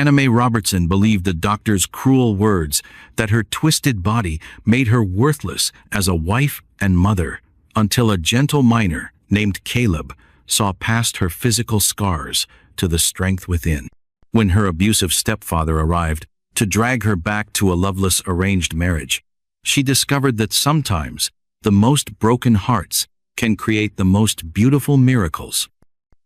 Anna Mae Robertson believed the doctor's cruel words that her twisted body made her worthless as a wife and mother, until a gentle miner named Caleb saw past her physical scars to the strength within. When her abusive stepfather arrived to drag her back to a loveless arranged marriage, she discovered that sometimes the most broken hearts can create the most beautiful miracles.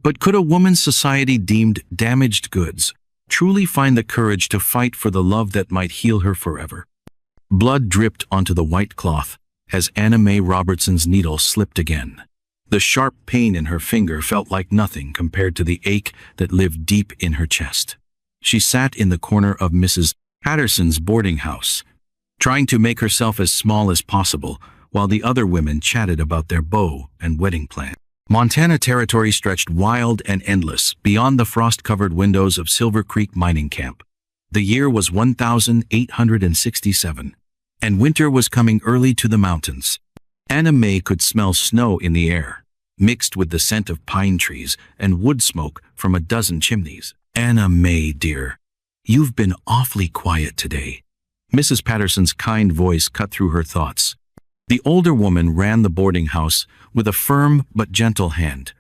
But could a woman's society deemed damaged goods truly find the courage to fight for the love that might heal her forever? Blood dripped onto the white cloth as Anna Mae Robertson's needle slipped again. The sharp pain in her finger felt like nothing compared to the ache that lived deep in her chest. She sat in the corner of Mrs. Patterson's boarding house, trying to make herself as small as possible while the other women chatted about their beau and wedding plan. Montana Territory stretched wild and endless beyond the frost-covered windows of Silver Creek Mining Camp. The year was 1867, and winter was coming early to the mountains. Anna Mae could smell snow in the air, mixed with the scent of pine trees and wood smoke from a dozen chimneys. "Anna Mae, dear, you've been awfully quiet today." Mrs. Patterson's kind voice cut through her thoughts. The older woman ran the boarding house with a firm but gentle hand,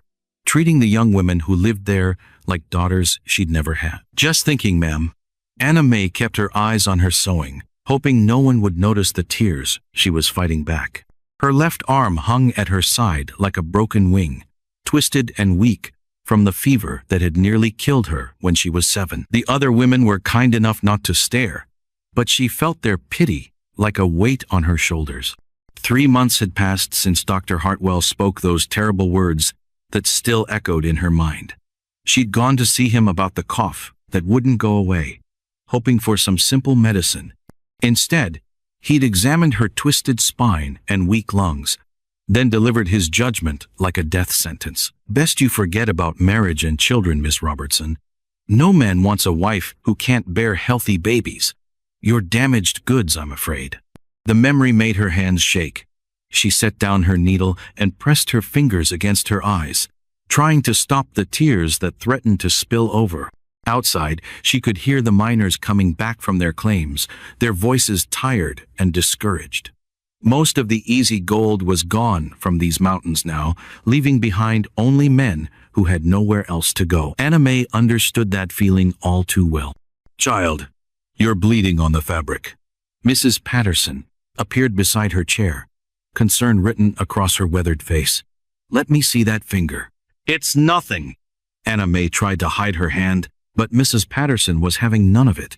treating the young women who lived there like daughters she'd never had. "Just thinking, ma'am." Anna Mae kept her eyes on her sewing, hoping no one would notice the tears she was fighting back. Her left arm hung at her side like a broken wing, twisted and weak from the fever that had nearly killed her when she was 7. The other women were kind enough not to stare, but she felt their pity like a weight on her shoulders. 3 months had passed since Dr. Hartwell spoke those terrible words that still echoed in her mind. She'd gone to see him about the cough that wouldn't go away, hoping for some simple medicine. Instead, he'd examined her twisted spine and weak lungs, then delivered his judgment like a death sentence. "Best you forget about marriage and children, Miss Robertson. No man wants a wife who can't bear healthy babies. You're damaged goods, I'm afraid." The memory made her hands shake. She set down her needle and pressed her fingers against her eyes, trying to stop the tears that threatened to spill over. Outside, she could hear the miners coming back from their claims, their voices tired and discouraged. Most of the easy gold was gone from these mountains now, leaving behind only men who had nowhere else to go. Anna Mae understood that feeling all too well. "Child, you're bleeding on the fabric." Mrs. Patterson appeared beside her chair, concern written across her weathered face. "Let me see that finger." "It's nothing." Anna Mae tried to hide her hand, but Mrs. Patterson was having none of it.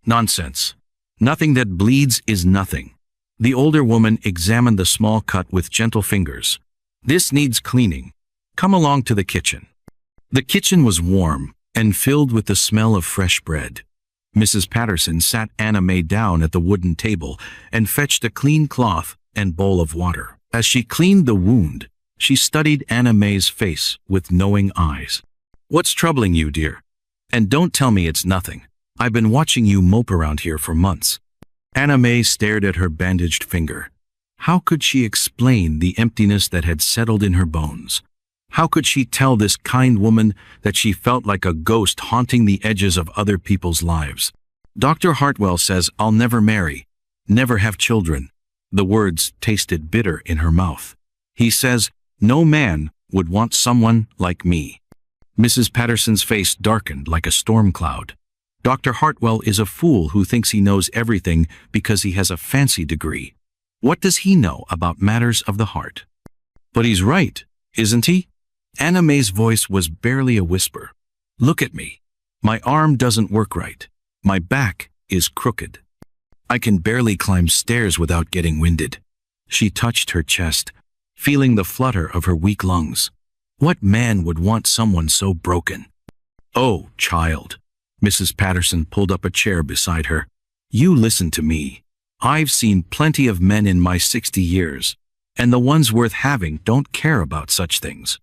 "Nonsense. Nothing that bleeds is nothing." The older woman examined the small cut with gentle fingers. "This needs cleaning. Come along to the kitchen." The kitchen was warm and filled with the smell of fresh bread. Mrs. Patterson sat Anna Mae down at the wooden table and fetched a clean cloth and bowl of water. As she cleaned the wound, she studied Anna Mae's face with knowing eyes. "What's troubling you, dear? And don't tell me it's nothing. I've been watching you mope around here for months." Anna Mae stared at her bandaged finger. How could she explain the emptiness that had settled in her bones? How could she tell this kind woman that she felt like a ghost haunting the edges of other people's lives? "Dr. Hartwell says I'll never marry, never have children." The words tasted bitter in her mouth. "He says no man would want someone like me." Mrs. Patterson's face darkened like a storm cloud. "Dr. Hartwell is a fool who thinks he knows everything because he has a fancy degree. What does he know about matters of the heart?" "But he's right, isn't he?" Anna Mae's voice was barely a whisper. "Look at me. My arm doesn't work right. My back is crooked. I can barely climb stairs without getting winded." She touched her chest, feeling the flutter of her weak lungs. What man would want someone so broken? "Oh, child." Mrs. Patterson pulled up a chair beside her. "You listen to me. I've seen plenty of men in my 60 years, and the ones worth having don't care about such things.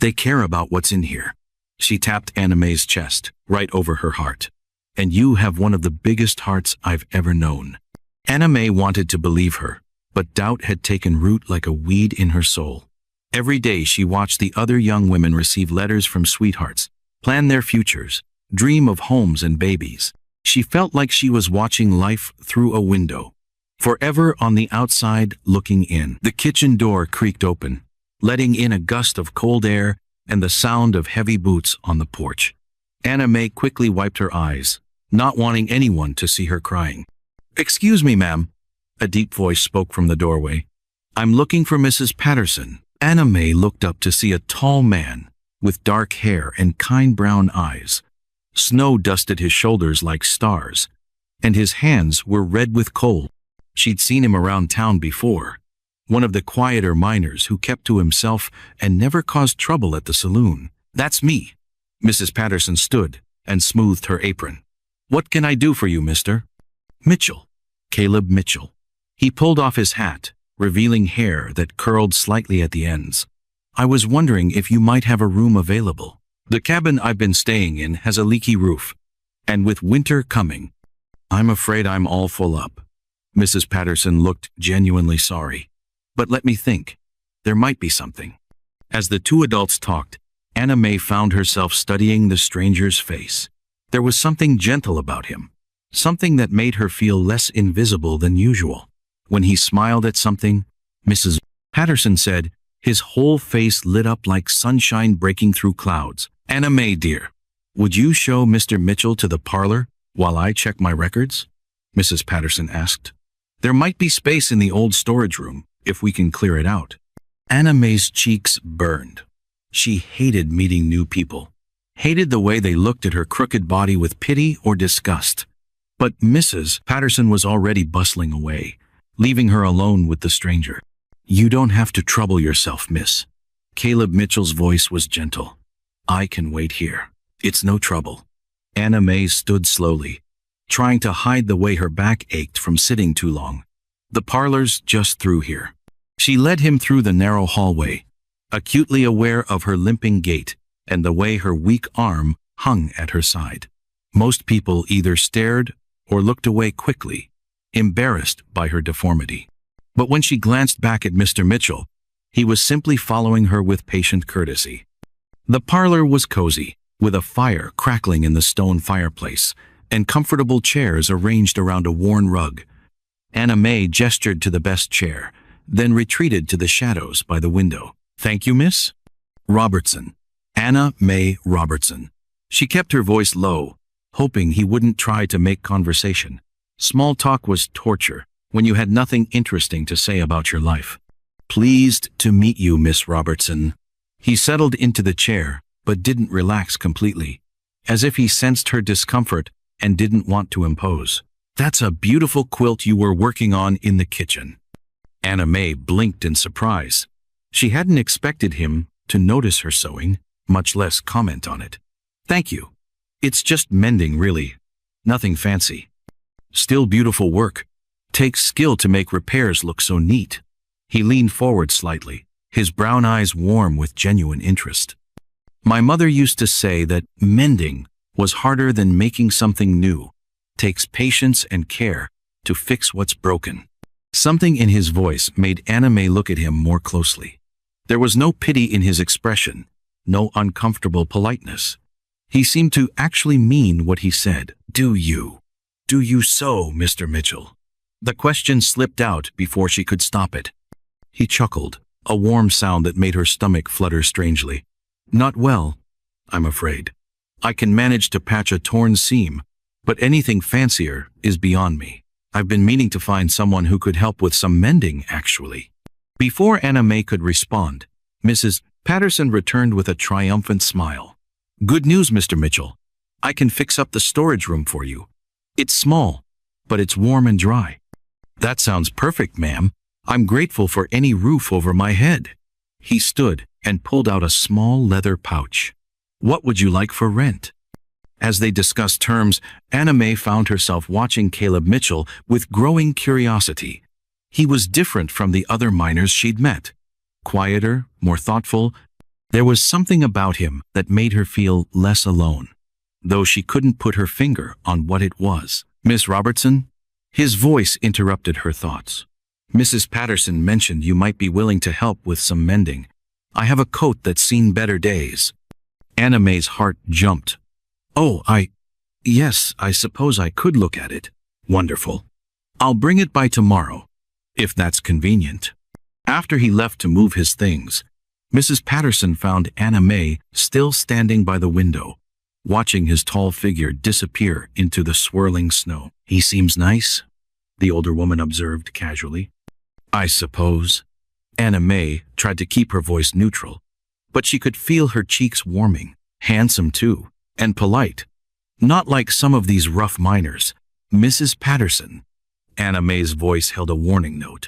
They care about what's in here." She tapped Anna Mae's chest, right over her heart. "And you have one of the biggest hearts I've ever known." Anna Mae wanted to believe her, but doubt had taken root like a weed in her soul. Every day she watched the other young women receive letters from sweethearts, plan their futures, dream of homes and babies. She felt like she was watching life through a window, forever on the outside looking in. The kitchen door creaked open, letting in a gust of cold air and the sound of heavy boots on the porch. Anna May quickly wiped her eyes, not wanting anyone to see her crying. "Excuse me, ma'am," a deep voice spoke from the doorway. "I'm looking for Mrs. Patterson." Anna May looked up to see a tall man with dark hair and kind brown eyes. Snow dusted his shoulders like stars, and his hands were red with cold. She'd seen him around town before, one of the quieter miners who kept to himself and never caused trouble at the saloon. "That's me." Mrs. Patterson stood and smoothed her apron. "What can I do for you, Mr. Mitchell?" Caleb Mitchell. He pulled off his hat, revealing hair that curled slightly at the ends. "I was wondering if you might have a room available. The cabin I've been staying in has a leaky roof, and with winter coming, I'm afraid I'm all full up." Mrs. Patterson looked genuinely sorry. "But let me think. There might be something." As the two adults talked, Anna May found herself studying the stranger's face. There was something gentle about him, something that made her feel less invisible than usual. When he smiled at something, Mrs. Patterson said, his whole face lit up like sunshine breaking through clouds. "Anna May, dear, would you show Mr. Mitchell to the parlor while I check my records?" Mrs. Patterson asked. "There might be space in the old storage room if we can clear it out." Anna May's cheeks burned. She hated meeting new people, hated the way they looked at her crooked body with pity or disgust. But Mrs. Patterson was already bustling away, leaving her alone with the stranger. "You don't have to trouble yourself, miss." Caleb Mitchell's voice was gentle. "I can wait here. It's no trouble." Anna May stood slowly, trying to hide the way her back ached from sitting too long. "The parlor's just through here." She led him through the narrow hallway, acutely aware of her limping gait and the way her weak arm hung at her side. Most people either stared or looked away quickly, embarrassed by her deformity. But when she glanced back at Mr. Mitchell, he was simply following her with patient courtesy. The parlor was cozy, with a fire crackling in the stone fireplace and comfortable chairs arranged around a worn rug. Anna May gestured to the best chair, then retreated to the shadows by the window. "Thank you, miss." Robertson. Anna May Robertson. She kept her voice low, hoping he wouldn't try to make conversation. Small talk was torture when you had nothing interesting to say about your life. "Pleased to meet you, Miss Robertson." He settled into the chair, but didn't relax completely, as if he sensed her discomfort and didn't want to impose. "That's a beautiful quilt you were working on in the kitchen." Anna May blinked in surprise. She hadn't expected him to notice her sewing, much less comment on it. "Thank you. It's just mending, really. Nothing fancy." "Still beautiful work. Takes skill to make repairs look so neat." He leaned forward slightly, his brown eyes warm with genuine interest. "My mother used to say that mending was harder than making something new. Takes patience and care to fix what's broken." Something in his voice made Anna May look at him more closely. There was no pity in his expression, no uncomfortable politeness. He seemed to actually mean what he said. Do you sew, Mr. Mitchell?" The question slipped out before she could stop it. He chuckled, a warm sound that made her stomach flutter strangely. "Not well, I'm afraid. I can manage to patch a torn seam, but anything fancier is beyond me. I've been meaning to find someone who could help with some mending, actually." Before Anna May could respond, Mrs. Patterson returned with a triumphant smile. "Good news, Mr. Mitchell. I can fix up the storage room for you. It's small, but it's warm and dry." "That sounds perfect, ma'am. I'm grateful for any roof over my head." He stood and pulled out a small leather pouch. "What would you like for rent?" As they discussed terms, Anna May found herself watching Caleb Mitchell with growing curiosity. He was different from the other miners she'd met. Quieter, more thoughtful. There was something about him that made her feel less alone, though she couldn't put her finger on what it was. "Miss Robertson?" His voice interrupted her thoughts. "Mrs. Patterson mentioned you might be willing to help with some mending. I have a coat that's seen better days." Anna May's heart jumped. "Oh, Yes, I suppose I could look at it. Wonderful. I'll bring it by tomorrow, if that's convenient. After he left to move his things, Mrs. Patterson found Anna May still standing by the window, watching his tall figure disappear into the swirling snow. He seems nice, the older woman observed casually. I suppose. Anna May tried to keep her voice neutral, but she could feel her cheeks warming. Handsome too, and polite. Not like some of these rough miners. Mrs. Patterson. Anna May's voice held a warning note.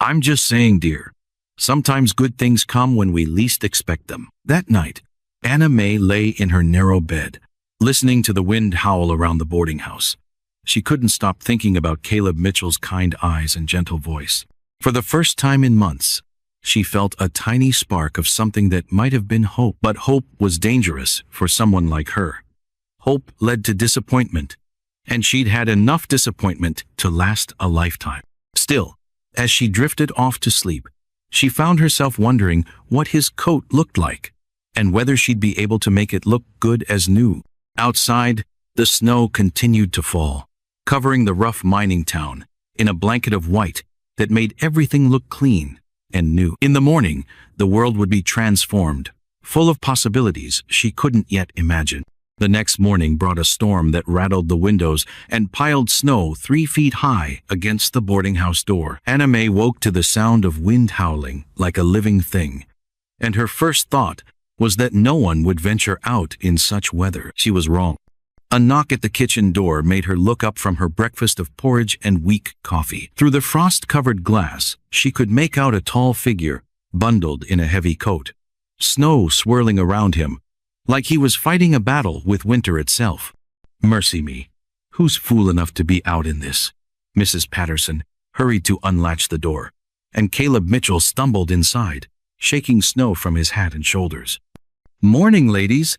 I'm just saying, dear. Sometimes good things come when we least expect them. That night, Anna May lay in her narrow bed, listening to the wind howl around the boarding house. She couldn't stop thinking about Caleb Mitchell's kind eyes and gentle voice. For the first time in months, she felt a tiny spark of something that might have been hope, but hope was dangerous for someone like her. Hope led to disappointment, and she'd had enough disappointment to last a lifetime. Still, as she drifted off to sleep, she found herself wondering what his coat looked like, and whether she'd be able to make it look good as new. Outside, the snow continued to fall, covering the rough mining town in a blanket of white that made everything look clean and new. In the morning, the world would be transformed, full of possibilities she couldn't yet imagine. The next morning brought a storm that rattled the windows and piled snow 3 feet high against the boarding house door. Anna May woke to the sound of wind howling like a living thing, and her first thought was that no one would venture out in such weather. She was wrong. A knock at the kitchen door made her look up from her breakfast of porridge and weak coffee. Through the frost-covered glass, she could make out a tall figure, bundled in a heavy coat, snow swirling around him, like he was fighting a battle with winter itself. Mercy me, who's fool enough to be out in this? Mrs. Patterson hurried to unlatch the door, and Caleb Mitchell stumbled inside, shaking snow from his hat and shoulders. Morning, ladies.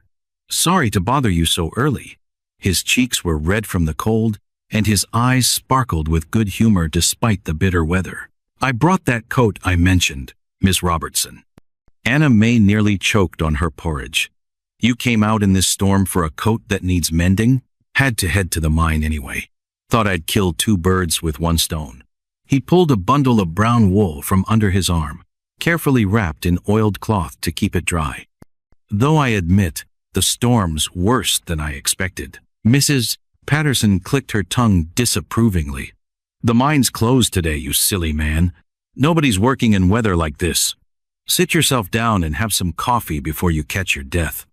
Sorry to bother you so early. His cheeks were red from the cold, and his eyes sparkled with good humor despite the bitter weather. I brought that coat I mentioned, Miss Robertson. Anna May nearly choked on her porridge. You came out in this storm for a coat that needs mending? Had to head to the mine anyway. Thought I'd kill 2 birds with 1 stone. He pulled a bundle of brown wool from under his arm, carefully wrapped in oiled cloth to keep it dry. Though I admit, the storm's worse than I expected. Mrs. Patterson clicked her tongue disapprovingly. The mine's closed today, you silly man. Nobody's working in weather like this. Sit yourself down and have some coffee before you catch your death.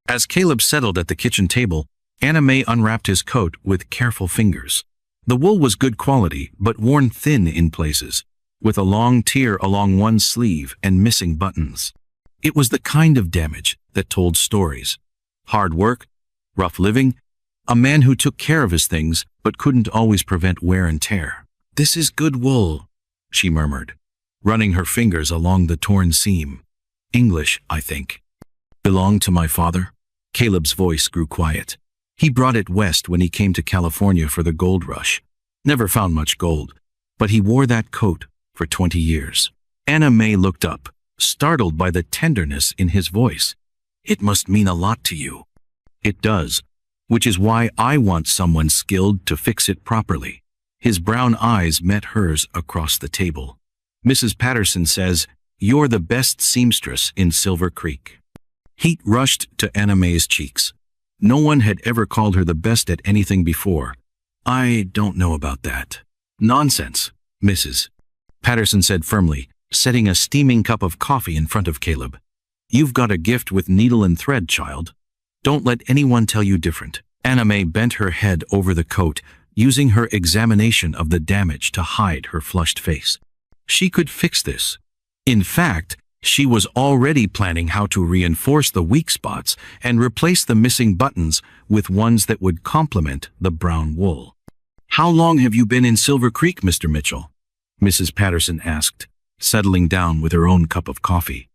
As Caleb settled at the kitchen table, Anna May unwrapped his coat with careful fingers. The wool was good quality, but worn thin in places, with a long tear along one sleeve and missing buttons. It was the kind of damage that told stories. Hard work, rough living, a man who took care of his things but couldn't always prevent wear and tear. This is good wool, she murmured, running her fingers along the torn seam. English, I think. Belonged to my father? Caleb's voice grew quiet. He brought it west when he came to California for the gold rush. Never found much gold, but he wore that coat for 20 years. Anna May looked up, startled by the tenderness in his voice. It must mean a lot to you. It does, which is why I want someone skilled to fix it properly. His brown eyes met hers across the table. Mrs. Patterson says, you're the best seamstress in Silver Creek. Heat rushed to Anna May's cheeks. No one had ever called her the best at anything before. I don't know about that. Nonsense, Mrs. Patterson said firmly, setting a steaming cup of coffee in front of Caleb. You've got a gift with needle and thread, child. Don't let anyone tell you different. Anna May bent her head over the coat, using her examination of the damage to hide her flushed face. She could fix this. In fact, she was already planning how to reinforce the weak spots and replace the missing buttons with ones that would complement the brown wool. How long have you been in Silver Creek, Mr. Mitchell? Mrs. Patterson asked, settling down with her own cup of coffee.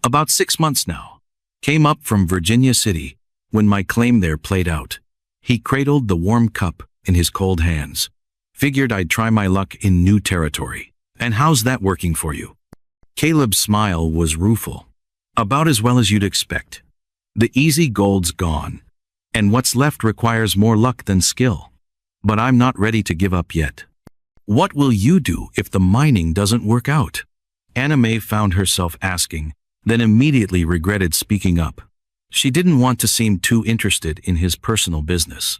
About 6 months now. Came up from Virginia City when my claim there played out. He cradled the warm cup in his cold hands. Figured I'd try my luck in new territory. And how's that working for you? Caleb's smile was rueful. About as well as you'd expect. The easy gold's gone, And what's left requires more luck than skill. But I'm not ready to give up yet. What will you do if the mining doesn't work out? Anna May found herself asking, then immediately regretted speaking up. She didn't want to seem too interested in his personal business.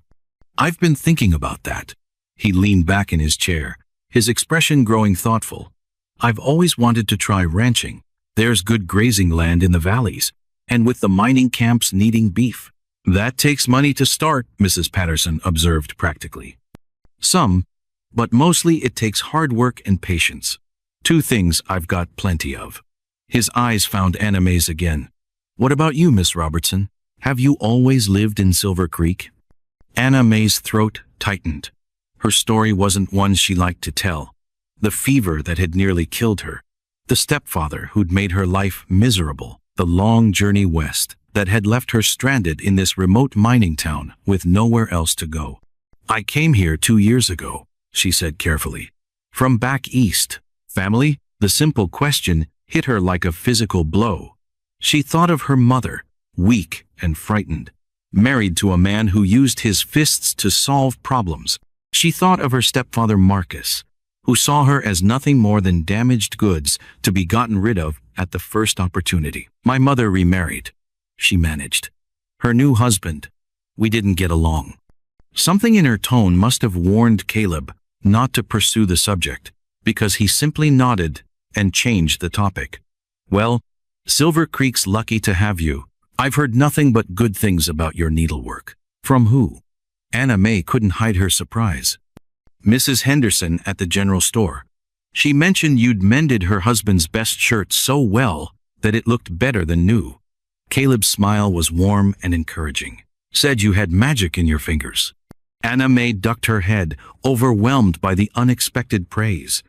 I've been thinking about that. He leaned back in his chair, his expression growing thoughtful. I've always wanted to try ranching. There's good grazing land in the valleys, and with the mining camps needing beef. That takes money to start, Mrs. Patterson observed practically. Some, but mostly it takes hard work and patience. Two things I've got plenty of. His eyes found Anna May's again. What about you, Miss Robertson? Have you always lived in Silver Creek? Anna May's throat tightened. Her story wasn't one she liked to tell. The fever that had nearly killed her. The stepfather who'd made her life miserable. The long journey west that had left her stranded in this remote mining town with nowhere else to go. I came here 2 years ago, she said carefully. From back east. Family? The simple question hit her like a physical blow. She thought of her mother, weak and frightened, married to a man who used his fists to solve problems. She thought of her stepfather Marcus, who saw her as nothing more than damaged goods to be gotten rid of at the first opportunity. My mother remarried, she managed. Her new husband. We didn't get along. Something in her tone must have warned Caleb not to pursue the subject, because he simply nodded and changed the topic. Well, Silver Creek's lucky to have you. I've heard nothing but good things about your needlework. From who? Anna May couldn't hide her surprise. Mrs. Henderson at the general store. She mentioned you'd mended her husband's best shirt so well that it looked better than new. Caleb's smile was warm and encouraging. Said you had magic in your fingers. Anna May ducked her head, overwhelmed by the unexpected praise.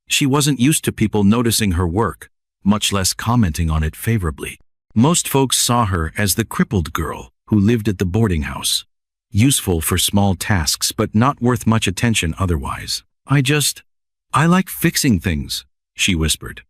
She wasn't used to people noticing her work, much less commenting on it favorably. Most folks saw her as the crippled girl who lived at the boarding house. Useful for small tasks, but not worth much attention otherwise. I like fixing things, she whispered.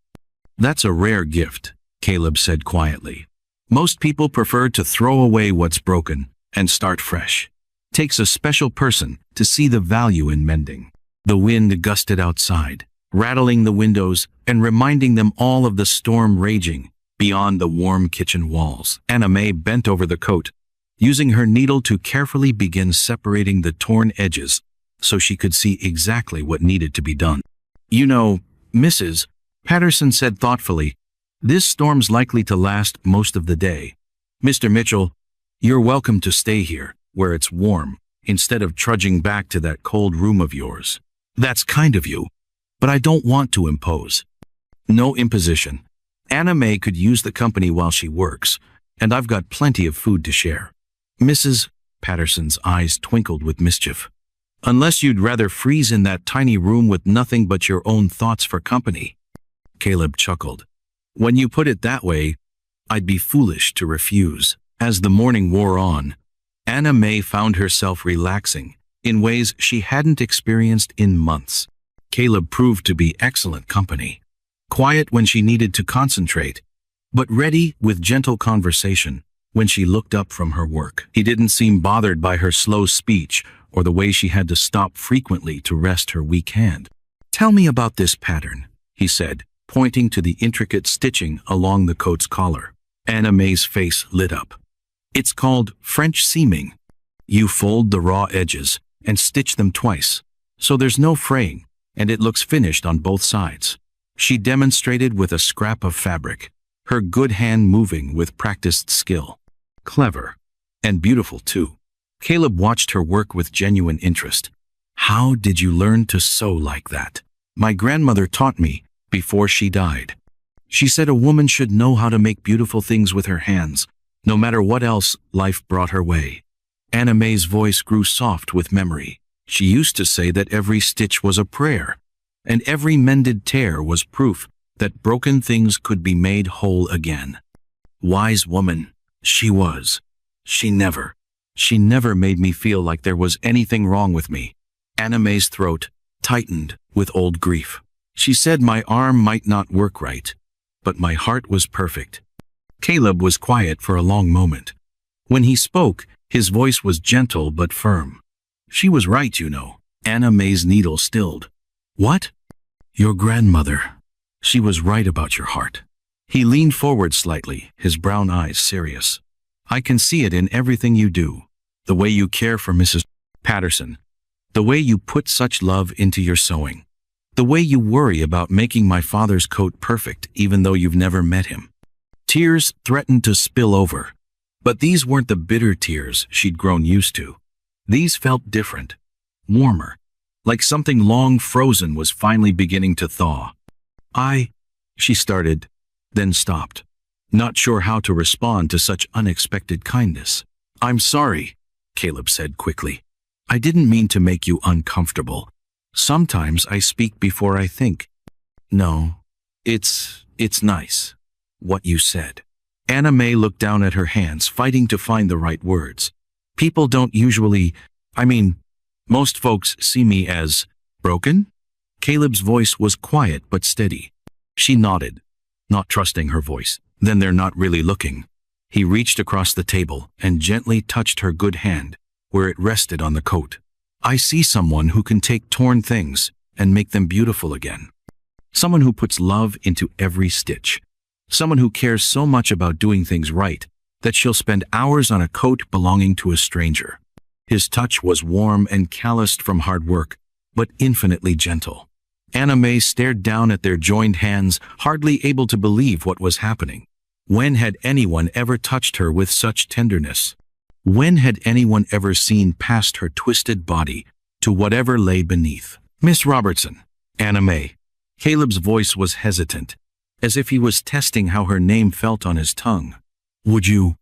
That's a rare gift, Caleb said quietly. Most people prefer to throw away what's broken and start fresh. Takes a special person to see the value in mending. The wind gusted outside, rattling the windows and reminding them all of the storm raging beyond the warm kitchen walls. Anna May bent over the coat, using her needle to carefully begin separating the torn edges so she could see exactly what needed to be done. You know, Mrs. Patterson said thoughtfully, this storm's likely to last most of the day. Mr. Mitchell, you're welcome to stay here, where it's warm, instead of trudging back to that cold room of yours. That's kind of you, but I don't want to impose. No imposition. Anna May could use the company while she works, and I've got plenty of food to share. Mrs. Patterson's eyes twinkled with mischief. Unless you'd rather freeze in that tiny room with nothing but your own thoughts for company. Caleb chuckled. When you put it that way, I'd be foolish to refuse. As the morning wore on, Anna May found herself relaxing in ways she hadn't experienced in months. Caleb proved to be excellent company. Quiet when she needed to concentrate, but ready with gentle conversation when she looked up from her work. He didn't seem bothered by her slow speech or the way she had to stop frequently to rest her weak hand. Tell me about this pattern, he said, pointing to the intricate stitching along the coat's collar. Anna May's face lit up. It's called French seaming. You fold the raw edges and stitch them twice, so there's no fraying, and it looks finished on both sides. She demonstrated with a scrap of fabric, her good hand moving with practiced skill. Clever. And beautiful, too. Caleb watched her work with genuine interest. How did you learn to sew like that? My grandmother taught me before she died. She said a woman should know how to make beautiful things with her hands, no matter what else life brought her way. Anna May's voice grew soft with memory. She used to say that every stitch was a prayer, and every mended tear was proof that broken things could be made whole again. Wise woman, she was. She never made me feel like there was anything wrong with me. Anna May's throat tightened with old grief. She said my arm might not work right, but my heart was perfect. Caleb was quiet for a long moment. When he spoke, His voice was gentle but firm. She was right, you know. Anna May's needle stilled. What? Your grandmother. She was right about your heart. He leaned forward slightly, his brown eyes serious. I can see it in everything you do. The way you care for Mrs. Patterson. The way you put such love into your sewing. The way you worry about making my father's coat perfect even though you've never met him. Tears threatened to spill over. But these weren't the bitter tears she'd grown used to. These felt different. Warmer. Like something long frozen was finally beginning to thaw. She started, then stopped, not sure how to respond to such unexpected kindness. I'm sorry, Caleb said quickly. I didn't mean to make you uncomfortable. Sometimes I speak before I think. No, it's nice, what you said. Anna May looked down at her hands, fighting to find the right words. People don't usually, most folks see me as broken? Caleb's voice was quiet but steady. She nodded, not trusting her voice. Then they're not really looking. He reached across the table and gently touched her good hand, where it rested on the coat. I see someone who can take torn things and make them beautiful again. Someone who puts love into every stitch. Someone who cares so much about doing things right that she'll spend hours on a coat belonging to a stranger. His touch was warm and calloused from hard work, but infinitely gentle. Anna May stared down at their joined hands, hardly able to believe what was happening. When had anyone ever touched her with such tenderness? When had anyone ever seen past her twisted body to whatever lay beneath? Miss Robertson, Anna May. Caleb's voice was hesitant, as if he was testing how her name felt on his tongue. Would you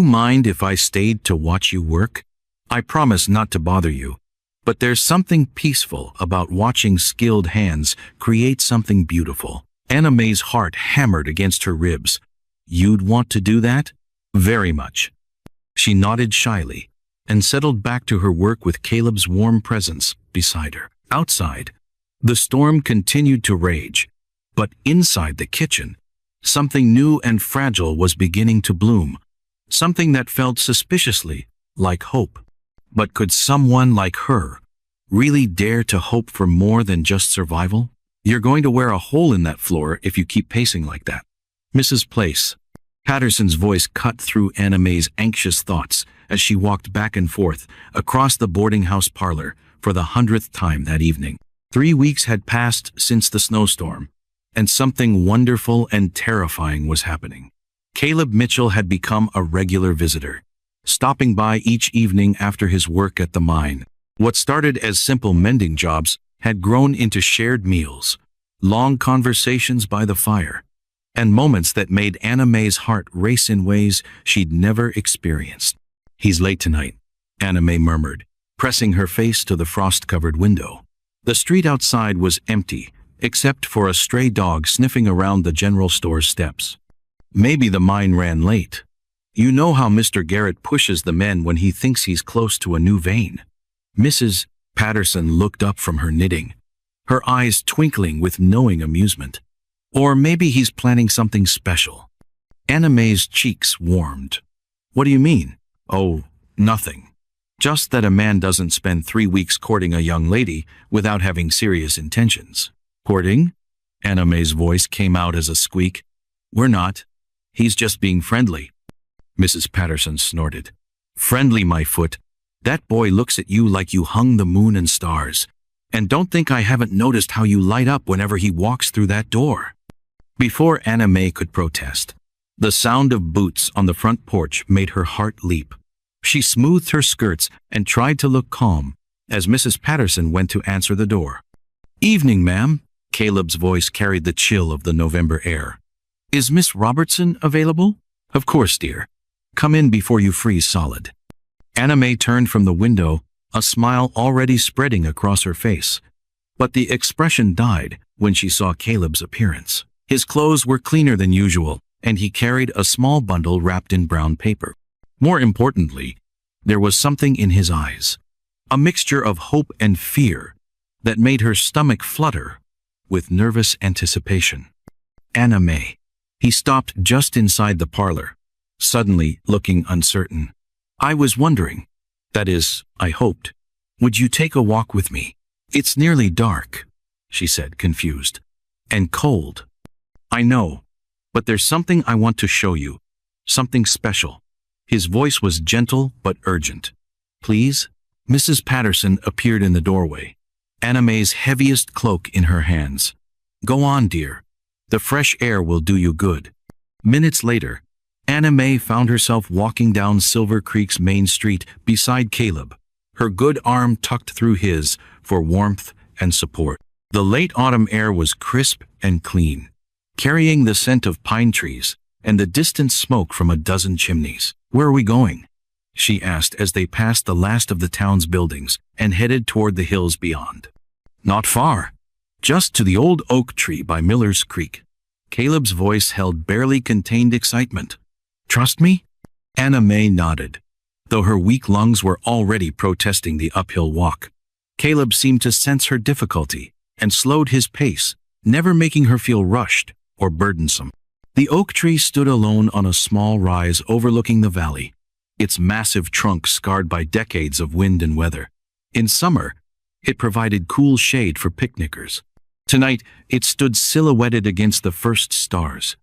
mind if I stayed to watch you work? I promise not to bother you. But there's something peaceful about watching skilled hands create something beautiful. Anna May's heart hammered against her ribs. You'd want to do that? Very much. She nodded shyly and settled back to her work with Caleb's warm presence beside her. Outside, the storm continued to rage, but inside the kitchen, something new and fragile was beginning to bloom. Something that felt suspiciously like hope. But could someone like her really dare to hope for more than just survival? You're going to wear a hole in that floor if you keep pacing like that. Mrs. Place. Patterson's voice cut through Anna May's anxious thoughts as she walked back and forth across the boarding house parlor for the 100th time that evening. 3 weeks had passed since the snowstorm, and something wonderful and terrifying was happening. Caleb Mitchell had become a regular visitor, stopping by each evening after his work at the mine. What started as simple mending jobs had grown into shared meals, long conversations by the fire, and moments that made Anna May's heart race in ways she'd never experienced. He's late tonight, Anna May murmured, pressing her face to the frost-covered window. The street outside was empty, except for a stray dog sniffing around the general store's steps. Maybe the mine ran late. You know how Mr. Garrett pushes the men when he thinks he's close to a new vein. Mrs. Patterson looked up from her knitting, her eyes twinkling with knowing amusement. Or maybe he's planning something special. Anna May's cheeks warmed. What do you mean? Oh, nothing. Just that a man doesn't spend 3 weeks courting a young lady without having serious intentions. Courting? Anna May's voice came out as a squeak. We're not. He's just being friendly. Mrs. Patterson snorted. Friendly, my foot. That boy looks at you like you hung the moon and stars. And don't think I haven't noticed how you light up whenever he walks through that door. Before Anna May could protest, the sound of boots on the front porch made her heart leap. She smoothed her skirts and tried to look calm as Mrs. Patterson went to answer the door. Evening, ma'am. Caleb's voice carried the chill of the November air. Is Miss Robertson available? Of course, dear. Come in before you freeze solid. Anna May turned from the window, a smile already spreading across her face. But the expression died when she saw Caleb's appearance. His clothes were cleaner than usual, and he carried a small bundle wrapped in brown paper. More importantly, there was something in his eyes, a mixture of hope and fear that made her stomach flutter with nervous anticipation. Anna May. He stopped just inside the parlor, suddenly looking uncertain. I was wondering, that is, I hoped, would you take a walk with me? It's nearly dark, she said, confused. And cold. I know, but there's something I want to show you. Something special. His voice was gentle but urgent. Please? Mrs. Patterson appeared in the doorway, Anna May's heaviest cloak in her hands. Go on, dear. The fresh air will do you good. Minutes later, Anna May found herself walking down Silver Creek's main street beside Caleb, her good arm tucked through his for warmth and support. The late autumn air was crisp and clean, carrying the scent of pine trees and the distant smoke from a dozen chimneys. Where are we going? She asked as they passed the last of the town's buildings and headed toward the hills beyond. Not far. Just to the old oak tree by Miller's Creek. Caleb's voice held barely contained excitement. Trust me? Anna May nodded, though her weak lungs were already protesting the uphill walk. Caleb seemed to sense her difficulty and slowed his pace, never making her feel rushed or burdensome. The oak tree stood alone on a small rise overlooking the valley, its massive trunk scarred by decades of wind and weather. In summer, it provided cool shade for picnickers. Tonight, it stood silhouetted against the first stars,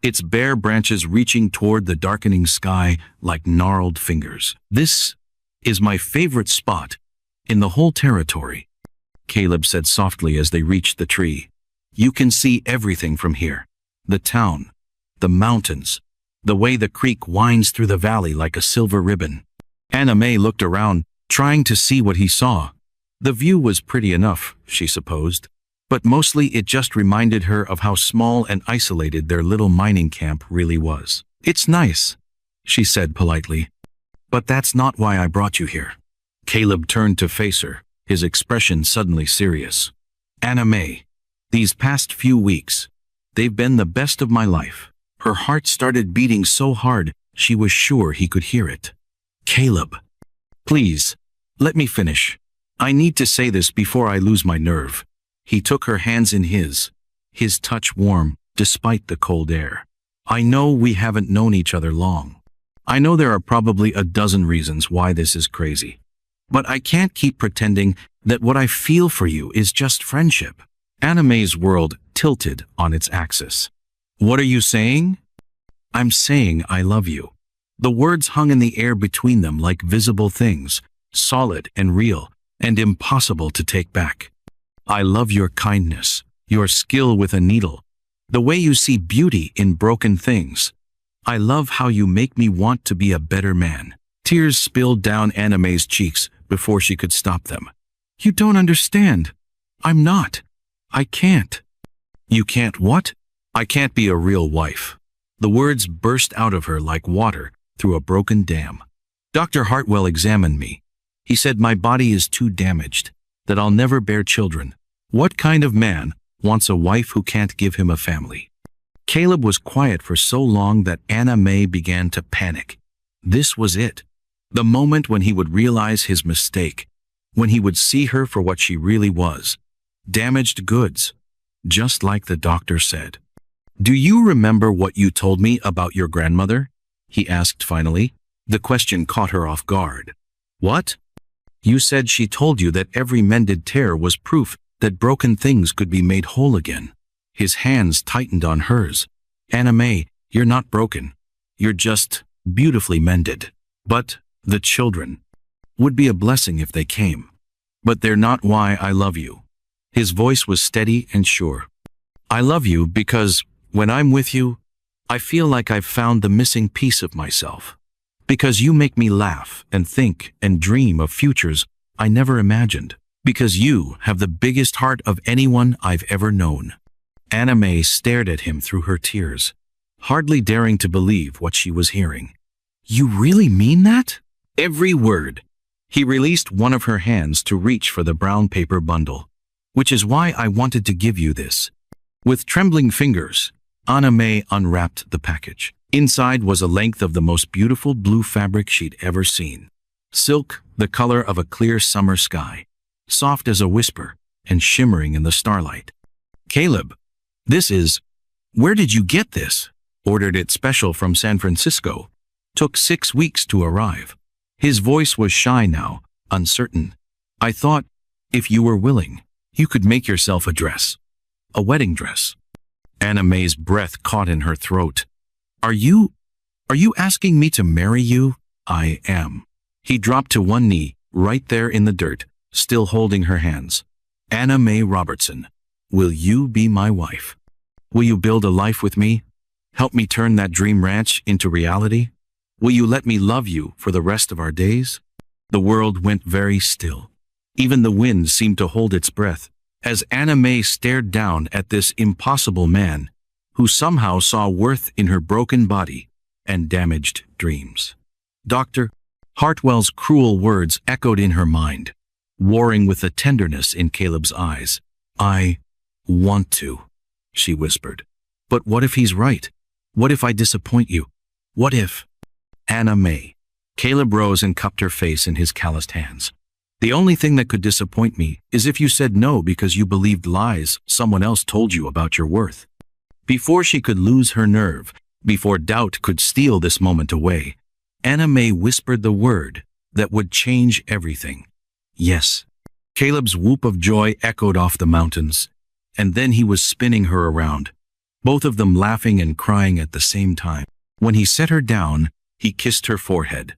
its bare branches reaching toward the darkening sky like gnarled fingers. This is my favorite spot in the whole territory, Caleb said softly as they reached the tree. You can see everything from here. The town, the mountains, the way the creek winds through the valley like a silver ribbon. Anna May looked around, trying to see what he saw. The view was pretty enough, she supposed, but mostly it just reminded her of how small and isolated their little mining camp really was. It's nice, she said politely, but that's not why I brought you here. Caleb turned to face her, his expression suddenly serious. Anna May, these past few weeks, they've been the best of my life. Her heart started beating so hard she was sure he could hear it. Caleb, please, let me finish. I need to say this before I lose my nerve. He took her hands in his touch warm despite the cold air. I know we haven't known each other long. I know there are probably a dozen reasons why this is crazy. But I can't keep pretending that what I feel for you is just friendship. Anna May's world tilted on its axis. What are you saying? I'm saying I love you. The words hung in the air between them like visible things, solid and real, and impossible to take back. I love your kindness, your skill with a needle, the way you see beauty in broken things. I love how you make me want to be a better man. Tears spilled down Anna May's cheeks before she could stop them. You don't understand. I'm not. I can't. You can't what? I can't be a real wife. The words burst out of her like water through a broken dam. Dr. Hartwell examined me. He said my body is too damaged, that I'll never bear children. What kind of man wants a wife who can't give him a family? Caleb was quiet for so long that Anna May began to panic. This was it. The moment when he would realize his mistake, when he would see her for what she really was. Damaged goods, just like the doctor said. Do you remember what you told me about your grandmother? He asked finally. The question caught her off guard. What? You said she told you that every mended tear was proof that broken things could be made whole again. His hands tightened on hers. Anna May, you're not broken. You're just beautifully mended. But the children would be a blessing if they came. But they're not why I love you. His voice was steady and sure. I love you because when I'm with you, I feel like I've found the missing piece of myself. Because you make me laugh and think and dream of futures I never imagined. Because you have the biggest heart of anyone I've ever known. Anna May stared at him through her tears, hardly daring to believe what she was hearing. You really mean that? Every word. He released one of her hands to reach for the brown paper bundle. Which is why I wanted to give you this. With trembling fingers, Anna May unwrapped the package. Inside was a length of the most beautiful blue fabric she'd ever seen. Silk, the color of a clear summer sky, soft as a whisper and shimmering in the starlight. Caleb, this is... Where did you get this? Ordered it special from San Francisco. Took 6 weeks to arrive. His voice was shy now, uncertain. "I thought, if you were willing, you could make yourself a dress. A wedding dress." Anna May's breath caught in her throat. Are you asking me to marry you?" "I am." He dropped to one knee, right there in the dirt, still holding her hands. "Anna May Robertson, will you be my wife? Will you build a life with me? Help me turn that dream ranch into reality? Will you let me love you for the rest of our days?" The world went very still. Even the wind seemed to hold its breath as Anna May stared down at this impossible man who somehow saw worth in her broken body and damaged dreams. Dr. Hartwell's cruel words echoed in her mind, warring with the tenderness in Caleb's eyes. "I want to," she whispered. "But what if he's right? What if I disappoint you? What if—" "Anna May." Caleb rose and cupped her face in his calloused hands. "The only thing that could disappoint me is if you said no because you believed lies someone else told you about your worth." Before she could lose her nerve, before doubt could steal this moment away, Anna May whispered the word that would change everything. "Yes." Caleb's whoop of joy echoed off the mountains, and then he was spinning her around, both of them laughing and crying at the same time. When he set her down, he kissed her forehead,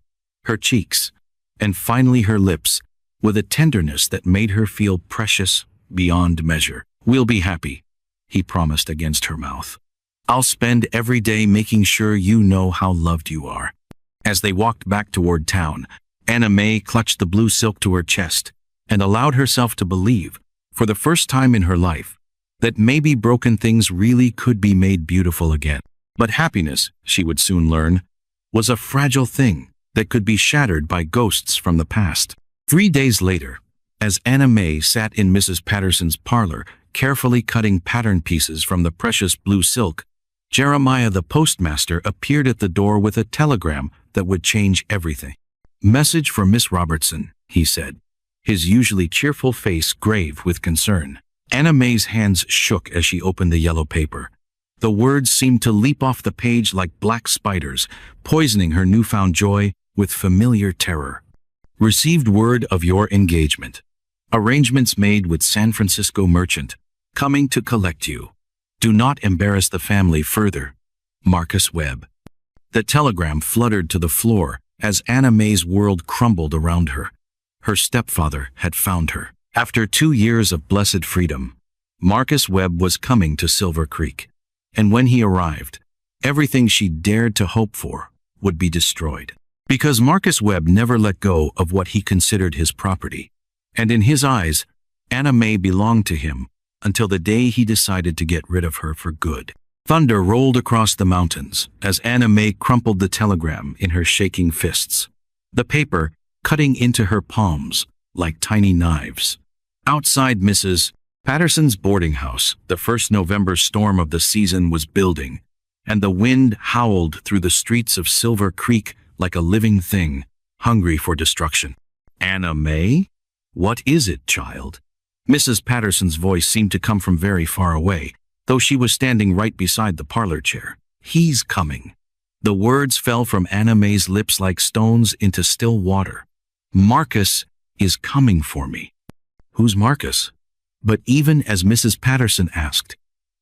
her cheeks, and finally her lips, with a tenderness that made her feel precious beyond measure. "We'll be happy," he promised against her mouth. "I'll spend every day making sure you know how loved you are." As they walked back toward town, Anna May clutched the blue silk to her chest and allowed herself to believe, for the first time in her life, that maybe broken things really could be made beautiful again. But happiness, she would soon learn, was a fragile thing that could be shattered by ghosts from the past. 3 days later, as Anna May sat in Mrs. Patterson's parlor, carefully cutting pattern pieces from the precious blue silk, Jeremiah the postmaster appeared at the door with a telegram that would change everything. "Message for Miss Robertson," he said, his usually cheerful face grave with concern. Anna May's hands shook as she opened the yellow paper. The words seemed to leap off the page like black spiders, poisoning her newfound joy with familiar terror. "Received word of your engagement. Arrangements made with San Francisco merchant. Coming to collect you. Do not embarrass the family further. Marcus Webb." The telegram fluttered to the floor as Anna May's world crumbled around her. Her stepfather had found her. After 2 years of blessed freedom, Marcus Webb was coming to Silver Creek. And when he arrived, everything she dared to hope for would be destroyed. Because Marcus Webb never let go of what he considered his property. And in his eyes, Anna May belonged to him until the day he decided to get rid of her for good. Thunder rolled across the mountains as Anna May crumpled the telegram in her shaking fists, the paper cutting into her palms like tiny knives. Outside Mrs. Patterson's boarding house, the first November storm of the season was building, and the wind howled through the streets of Silver Creek like a living thing, hungry for destruction. "Anna May? What is it, child?" Mrs. Patterson's voice seemed to come from very far away, though she was standing right beside the parlor chair. "He's coming." The words fell from Anna May's lips like stones into still water. "Marcus is coming for me." Who's Marcus? But even as Mrs. Patterson asked,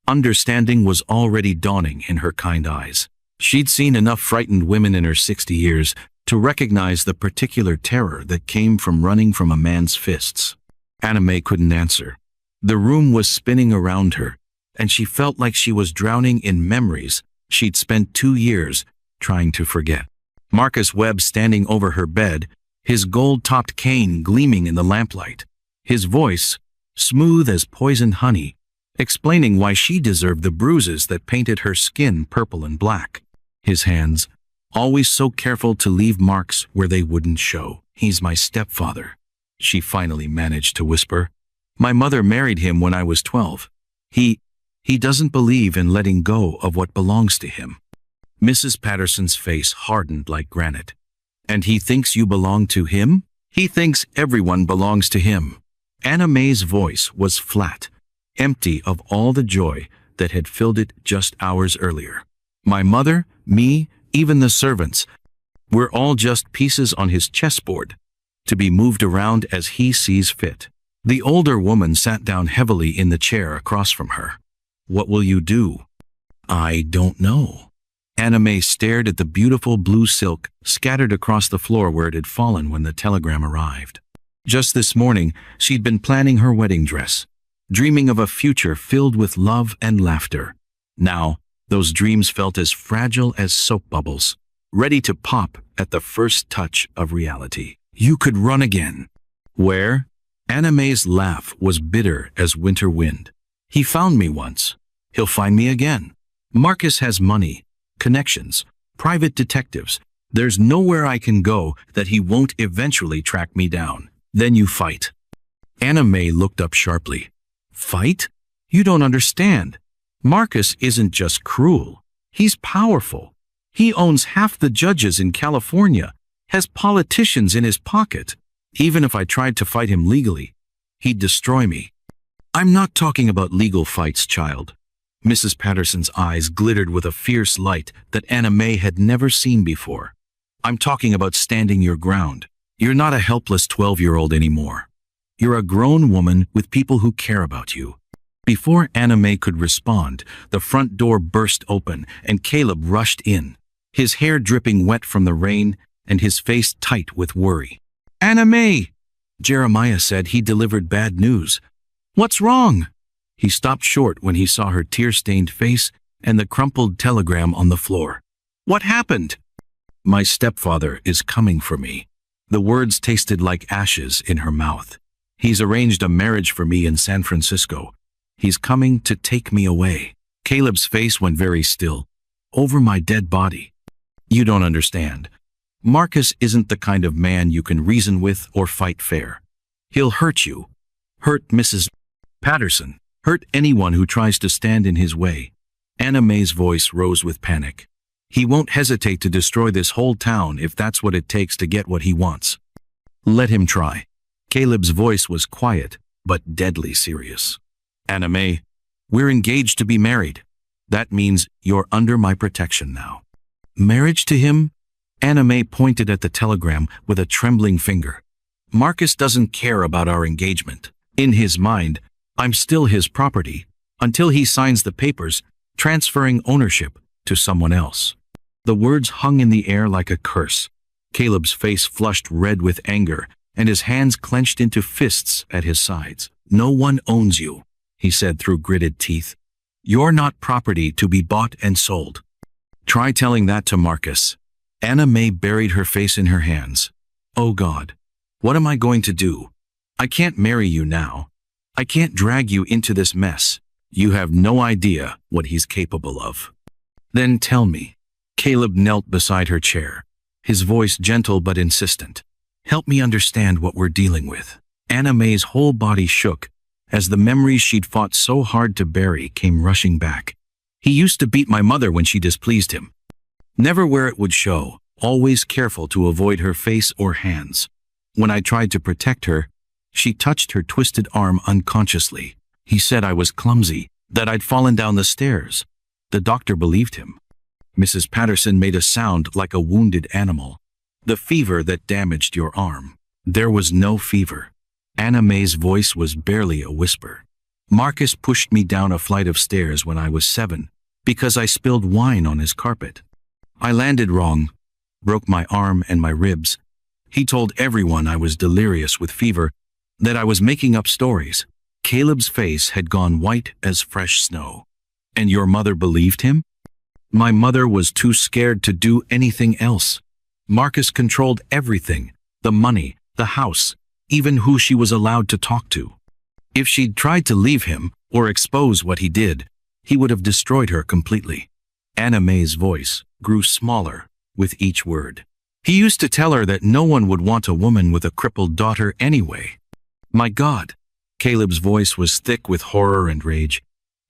understanding was already dawning in her kind eyes. She'd seen enough frightened women in her 60 years to recognize the particular terror that came from running from a man's fists. Anna May couldn't answer. The room was spinning around her, and she felt like she was drowning in memories she'd spent 2 years trying to forget. Marcus Webb standing over her bed, his gold-topped cane gleaming in the lamplight, his voice, smooth as poisoned honey, explaining why she deserved the bruises that painted her skin purple and black. His hands, always so careful to leave marks where they wouldn't show. "He's my stepfather," she finally managed to whisper. "My mother married him when I was 12. He doesn't believe in letting go of what belongs to him." Mrs. Patterson's face hardened like granite. "And he thinks you belong to him?" "He thinks everyone belongs to him." Anna May's voice was flat, empty of all the joy that had filled it just hours earlier. "My mother, me, even the servants, We're all just pieces on his chessboard, to be moved around as he sees fit. The older woman sat down heavily in the chair across from her. What will you do? I don't know. Anna May stared at the beautiful blue silk scattered across the floor where it had fallen when the telegram arrived. Just this morning, she'd been planning her wedding dress, dreaming of a future filled with love and laughter. Now, those dreams felt as fragile as soap bubbles, ready to pop at the first touch of reality. You could run again. Where? Anna May's laugh was bitter as winter wind. He found me once. He'll find me again. Marcus has money, connections, private detectives. There's nowhere I can go that he won't eventually track me down. Then you fight. Anna May looked up sharply. Fight? You don't understand. Marcus isn't just cruel. He's powerful. He owns half the judges in California, has politicians in his pocket. Even if I tried to fight him legally, he'd destroy me. I'm not talking about legal fights, child. Mrs. Patterson's eyes glittered with a fierce light that Anna May had never seen before. I'm talking about standing your ground. You're not a helpless 12-year-old anymore. You're a grown woman with people who care about you. Before Anna May could respond, the front door burst open and Caleb rushed in, his hair dripping wet from the rain and his face tight with worry. Anna May! Jeremiah said he delivered bad news. What's wrong? He stopped short when he saw her tear-stained face and the crumpled telegram on the floor. What happened? My stepfather is coming for me. The words tasted like ashes in her mouth. He's arranged a marriage for me in San Francisco. He's coming to take me away. Caleb's face went very still. Over my dead body. You don't understand. Marcus isn't the kind of man you can reason with or fight fair. He'll hurt you. Hurt Mrs. Patterson. Hurt anyone who tries to stand in his way. Anna May's voice rose with panic. He won't hesitate to destroy this whole town if that's what it takes to get what he wants. Let him try. Caleb's voice was quiet, but deadly serious. Anna May, we're engaged to be married. That means you're under my protection now. Marriage to him? Anna May pointed at the telegram with a trembling finger. Marcus doesn't care about our engagement. In his mind, I'm still his property, until he signs the papers, transferring ownership to someone else. The words hung in the air like a curse. Caleb's face flushed red with anger, and his hands clenched into fists at his sides. No one owns you, he said through gritted teeth. You're not property to be bought and sold. Try telling that to Marcus. Anna May buried her face in her hands. Oh God, what am I going to do? I can't marry you now. I can't drag you into this mess. You have no idea what he's capable of. Then tell me. Caleb knelt beside her chair, his voice gentle but insistent. Help me understand what we're dealing with. Anna May's whole body shook as the memories she'd fought so hard to bury came rushing back. He used to beat my mother when she displeased him. Never where it would show, always careful to avoid her face or hands. When I tried to protect her, she touched her twisted arm unconsciously. He said I was clumsy, that I'd fallen down the stairs. The doctor believed him. Mrs. Patterson made a sound like a wounded animal. The fever that damaged your arm. There was no fever. Anna May's voice was barely a whisper. Marcus pushed me down a flight of stairs when I was 7 because I spilled wine on his carpet. I landed wrong, broke my arm and my ribs. He told everyone I was delirious with fever, that I was making up stories. Caleb's face had gone white as fresh snow. And your mother believed him? My mother was too scared to do anything else. Marcus controlled everything, the money, the house, even who she was allowed to talk to. If she'd tried to leave him or expose what he did, he would have destroyed her completely. Anna May's voice grew smaller with each word. He used to tell her that no one would want a woman with a crippled daughter anyway. My God. Caleb's voice was thick with horror and rage.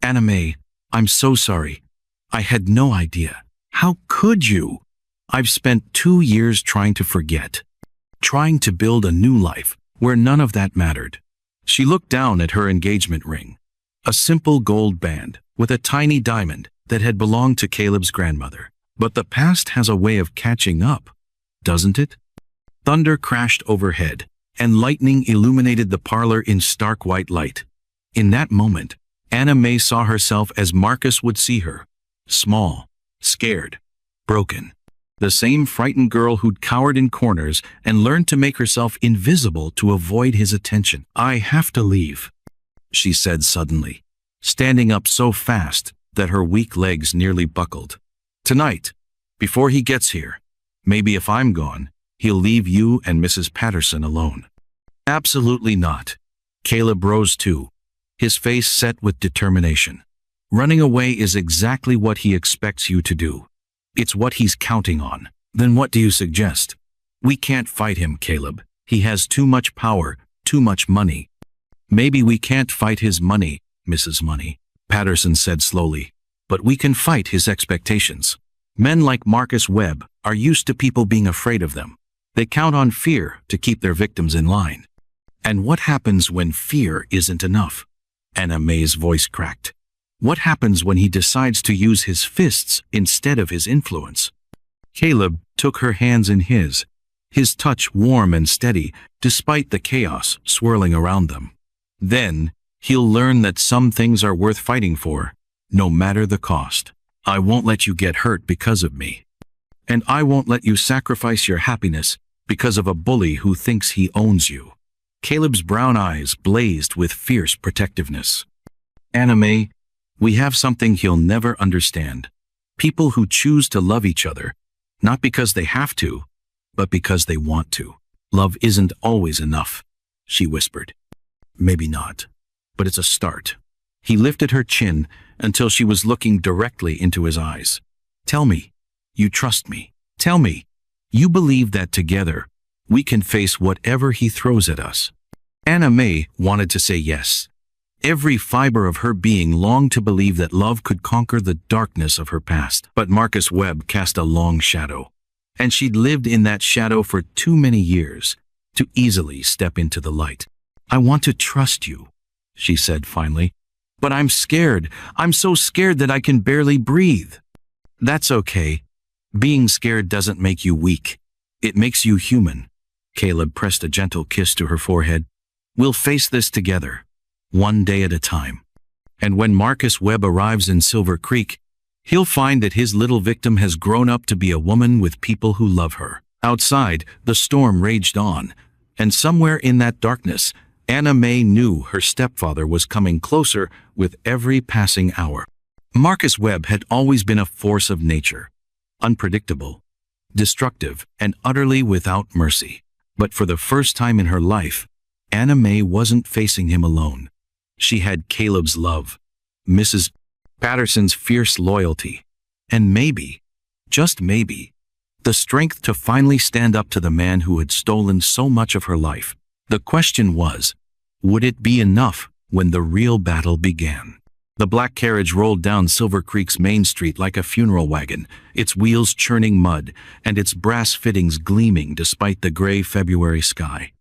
Anna May, I'm so sorry. I had no idea. How could you? I've spent 2 years trying to forget. Trying to build a new life where none of that mattered. She looked down at her engagement ring. A simple gold band with a tiny diamond that had belonged to Caleb's grandmother. But the past has a way of catching up. doesn't it? Thunder crashed overhead, and lightning illuminated the parlor in stark white light. In that moment, Anna May saw herself as Marcus would see her. Small, scared, broken. The same frightened girl who'd cowered in corners and learned to make herself invisible to avoid his attention. "I have to leave," she said suddenly, standing up so fast that her weak legs nearly buckled. "Tonight, before he gets here, maybe if I'm gone, he'll leave you and Mrs. Patterson alone." "Absolutely not." Caleb rose too, his face set with determination. "Running away is exactly what he expects you to do. It's what he's counting on." "Then what do you suggest?" "We can't fight him, Caleb. He has too much power, too much money." "Maybe we can't fight his money, Mrs. Money," Patterson said slowly, "but we can fight his expectations. Men like Marcus Webb are used to people being afraid of them. They count on fear to keep their victims in line." "And what happens when fear isn't enough?" Anna May's voice cracked. "What happens when he decides to use his fists instead of his influence?" Caleb took her hands in his touch warm and steady despite the chaos swirling around them. "Then he'll learn that some things are worth fighting for, no matter the cost. I won't let you get hurt because of me. And I won't let you sacrifice your happiness because of a bully who thinks he owns you." Caleb's brown eyes blazed with fierce protectiveness. "Anna May, we have something he'll never understand. People who choose to love each other, not because they have to, but because they want to. Love isn't always enough," she whispered. "Maybe not, but it's a start." He lifted her chin until she was looking directly into his eyes. "Tell me, you trust me. Tell me, you believe that together we can face whatever he throws at us." Anna May wanted to say yes. Every fiber of her being longed to believe that love could conquer the darkness of her past. But Marcus Webb cast a long shadow, and she'd lived in that shadow for too many years to easily step into the light. "I want to trust you," she said finally. "But I'm scared. I'm so scared that I can barely breathe." "That's okay. Being scared doesn't make you weak. It makes you human." Caleb pressed a gentle kiss to her forehead. "We'll face this together, one day at a time. And when Marcus Webb arrives in Silver Creek, he'll find that his little victim has grown up to be a woman with people who love her." Outside, the storm raged on, and somewhere in that darkness, Anna May knew her stepfather was coming closer with every passing hour. Marcus Webb had always been a force of nature, unpredictable, destructive, and utterly without mercy. But for the first time in her life, Anna May wasn't facing him alone. She had Caleb's love, Mrs. Patterson's fierce loyalty, and maybe, just maybe, the strength to finally stand up to the man who had stolen so much of her life. The question was, would it be enough when the real battle began? The black carriage rolled down Silver Creek's main street like a funeral wagon, its wheels churning mud and its brass fittings gleaming despite the gray February sky.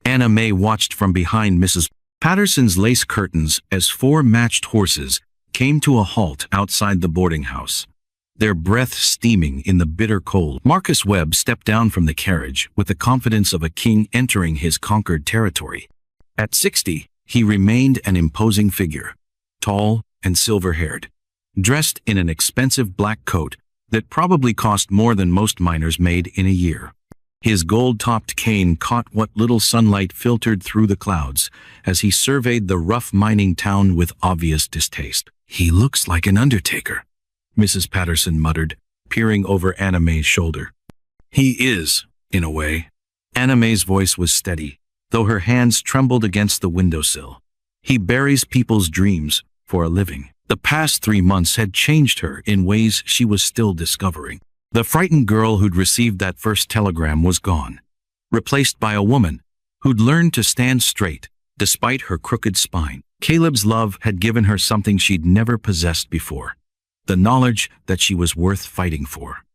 Anna May watched from behind Mrs. Patterson's lace curtains as four matched horses came to a halt outside the boarding house, their breath steaming in the bitter cold. Marcus Webb stepped down from the carriage with the confidence of a king entering his conquered territory. At 60, he remained an imposing figure, tall and silver-haired, dressed in an expensive black coat that probably cost more than most miners made in a year. His gold-topped cane caught what little sunlight filtered through the clouds as he surveyed the rough mining town with obvious distaste. "He looks like an undertaker," Mrs. Patterson muttered, peering over Anna May's shoulder. "He is, in a way." Anna May's voice was steady, though her hands trembled against the windowsill. "He buries people's dreams for a living." The past 3 months had changed her in ways she was still discovering. The frightened girl who'd received that first telegram was gone, replaced by a woman who'd learned to stand straight despite her crooked spine. Caleb's love had given her something she'd never possessed before, the knowledge that she was worth fighting for.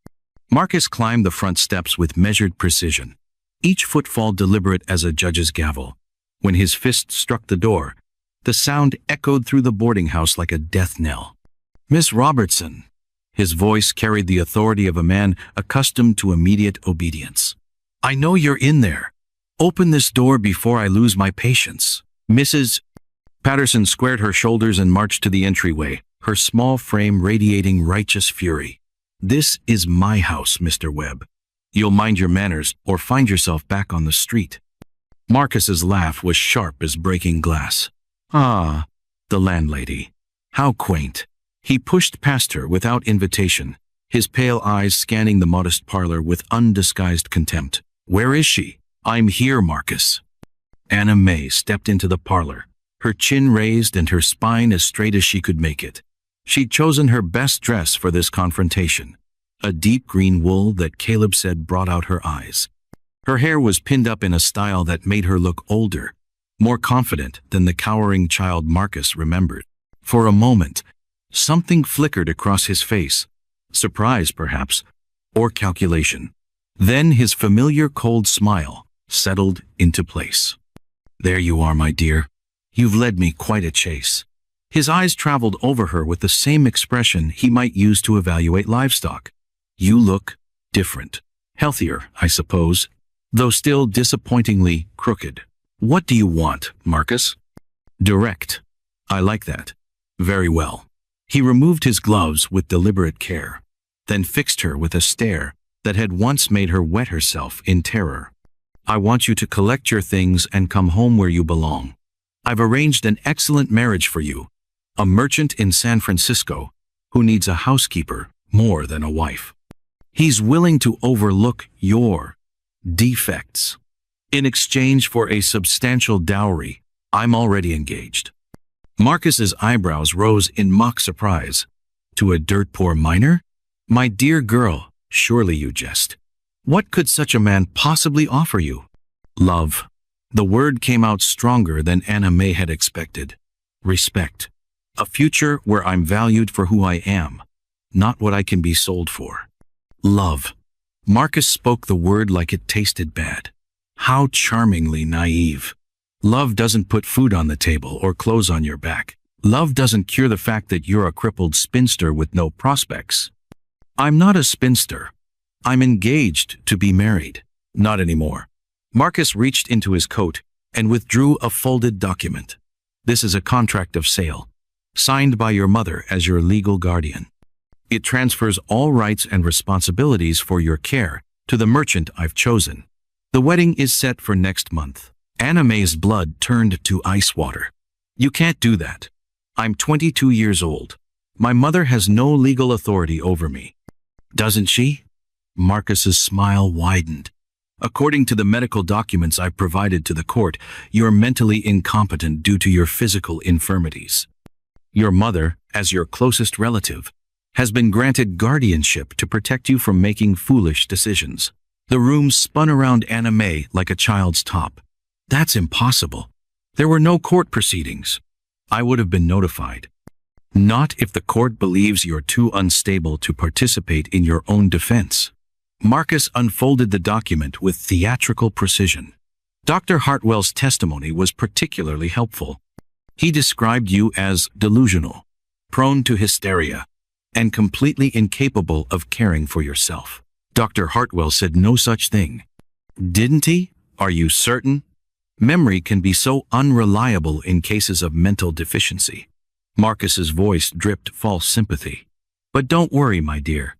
Marcus climbed the front steps with measured precision, each footfall deliberate as a judge's gavel. When his fist struck the door, the sound echoed through the boarding house like a death knell. "Miss Robertson." His voice carried the authority of a man accustomed to immediate obedience. I know you're in there. Open this door before I lose my patience. Mrs. Patterson squared her shoulders and marched to the entryway, her small frame radiating righteous fury. This is my house, Mr. Webb. You'll mind your manners or find yourself back on the street. Marcus's laugh was sharp as breaking glass. Ah, the landlady. How quaint. He pushed past her without invitation, his pale eyes scanning the modest parlor with undisguised contempt. Where is she? I'm here, Marcus. Anna May stepped into the parlor, her chin raised and her spine as straight as she could make it. She'd chosen her best dress for this confrontation, a deep green wool that Caleb said brought out her eyes. Her hair was pinned up in a style that made her look older, more confident than the cowering child Marcus remembered. For a moment, something flickered across his face, surprise perhaps, or calculation. Then his familiar cold smile settled into place. There you are, my dear. You've led me quite a chase. His eyes traveled over her with the same expression he might use to evaluate livestock. You look different. Healthier, I suppose, though still disappointingly crooked. What do you want, Marcus? Direct. I like that. Very well. He removed his gloves with deliberate care, then fixed her with a stare that had once made her wet herself in terror. I want you to collect your things and come home where you belong. I've arranged an excellent marriage for you, a merchant in San Francisco who needs a housekeeper more than a wife. He's willing to overlook your defects. In exchange for a substantial dowry, I'm already engaged. Marcus's eyebrows rose in mock surprise. To a dirt-poor miner? My dear girl, surely you jest. What could such a man possibly offer you? Love. The word came out stronger than Anna May had expected. Respect. A future where I'm valued for who I am, not what I can be sold for. Love. Marcus spoke the word like it tasted bad. How charmingly naive. Love doesn't put food on the table or clothes on your back. Love doesn't cure the fact that you're a crippled spinster with no prospects. I'm not a spinster. I'm engaged to be married. Not anymore. Marcus reached into his coat and withdrew a folded document. This is a contract of sale, signed by your mother as your legal guardian. It transfers all rights and responsibilities for your care to the merchant I've chosen. The wedding is set for next month. Anna May's blood turned to ice water. You can't do that. I'm 22 years old. My mother has no legal authority over me. Doesn't she? Marcus's smile widened. According to the medical documents I've provided to the court, you're mentally incompetent due to your physical infirmities. Your mother, as your closest relative, has been granted guardianship to protect you from making foolish decisions. The room spun around Anna May like a child's top. That's impossible. There were no court proceedings. I would have been notified. Not if the court believes you're too unstable to participate in your own defense. Marcus unfolded the document with theatrical precision. Dr. Hartwell's testimony was particularly helpful. He described you as delusional, prone to hysteria, and completely incapable of caring for yourself. Dr. Hartwell said no such thing. Didn't he? Are you certain? Memory can be so unreliable in cases of mental deficiency. Marcus's voice dripped false sympathy. But don't worry, my dear.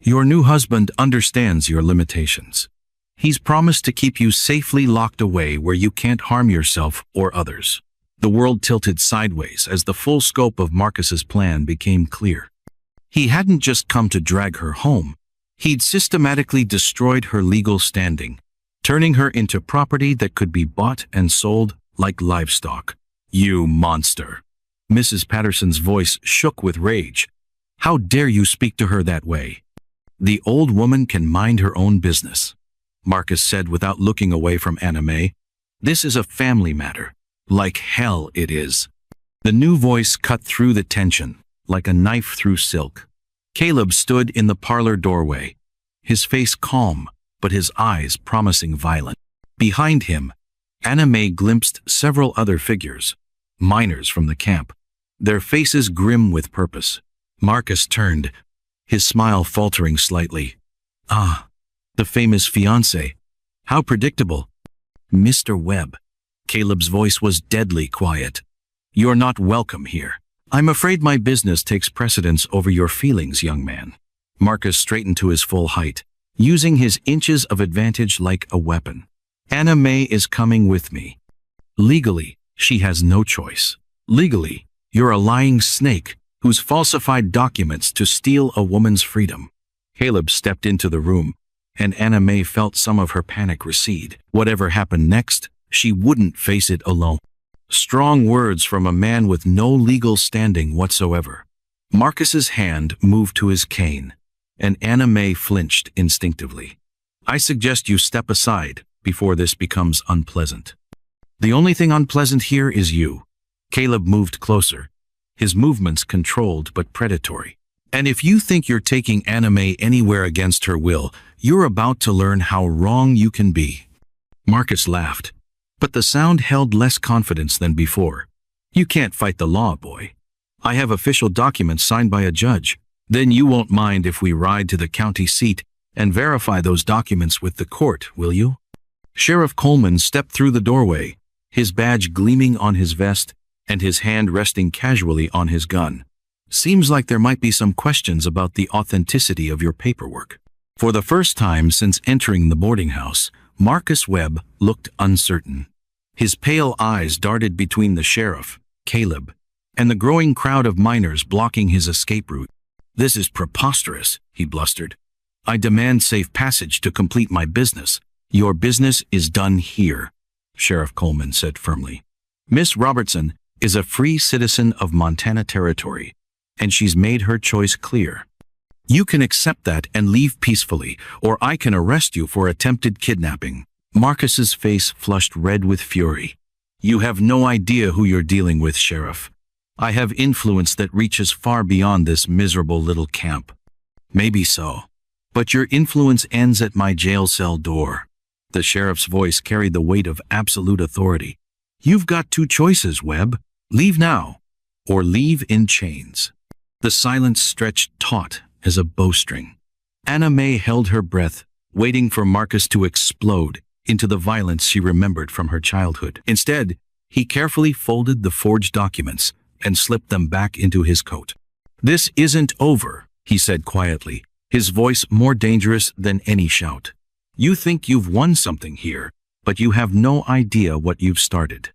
Your new husband understands your limitations. He's promised to keep you safely locked away where you can't harm yourself or others. The world tilted sideways as the full scope of Marcus's plan became clear. He hadn't just come to drag her home. He'd systematically destroyed her legal standing, turning her into property that could be bought and sold like livestock. You monster. Mrs. Patterson's voice shook with rage. How dare you speak to her that way? The old woman can mind her own business, Marcus said without looking away from Anna May. This is a family matter. Like hell it is. The new voice cut through the tension, like a knife through silk. Caleb stood in the parlor doorway, his face calm, but his eyes promising violence. Behind him, Anna May glimpsed several other figures, miners from the camp, their faces grim with purpose. Marcus turned, his smile faltering slightly. Ah, the famous fiancé. How predictable. Mr. Webb. Caleb's voice was deadly quiet. You're not welcome here. I'm afraid my business takes precedence over your feelings, young man. Marcus straightened to his full height, using his inches of advantage like a weapon. Anna May is coming with me. Legally, she has no choice. Legally, you're a lying snake who's falsified documents to steal a woman's freedom. Caleb stepped into the room, and Anna May felt some of her panic recede. Whatever happened next, she wouldn't face it alone. Strong words from a man with no legal standing whatsoever. Marcus's hand moved to his cane, and Anna May flinched instinctively. I suggest you step aside before this becomes unpleasant. The only thing unpleasant here is you. Caleb moved closer, his movements controlled but predatory. And if you think you're taking Anna May anywhere against her will, you're about to learn how wrong you can be. Marcus laughed, but the sound held less confidence than before. You can't fight the law, boy. I have official documents signed by a judge. Then you won't mind if we ride to the county seat and verify those documents with the court, will you? Sheriff Coleman stepped through the doorway, his badge gleaming on his vest and his hand resting casually on his gun. Seems like there might be some questions about the authenticity of your paperwork. For the first time since entering the boarding house, Marcus Webb looked uncertain. His pale eyes darted between the sheriff, Caleb, and the growing crowd of miners blocking his escape route. This is preposterous, he blustered. I demand safe passage to complete my business. Your business is done here, Sheriff Coleman said firmly. Miss Robertson is a free citizen of Montana Territory, and she's made her choice clear. You can accept that and leave peacefully, or I can arrest you for attempted kidnapping. Marcus's face flushed red with fury. You have no idea who you're dealing with, Sheriff. I have influence that reaches far beyond this miserable little camp. Maybe so, but your influence ends at my jail cell door. The sheriff's voice carried the weight of absolute authority. You've got two choices, Webb. Leave now, or leave in chains. The silence stretched taut as a bowstring. Anna May held her breath, waiting for Marcus to explode into the violence she remembered from her childhood. Instead, he carefully folded the forged documents and slipped them back into his coat. This isn't over, he said quietly, his voice more dangerous than any shout. You think you've won something here, but you have no idea what you've started.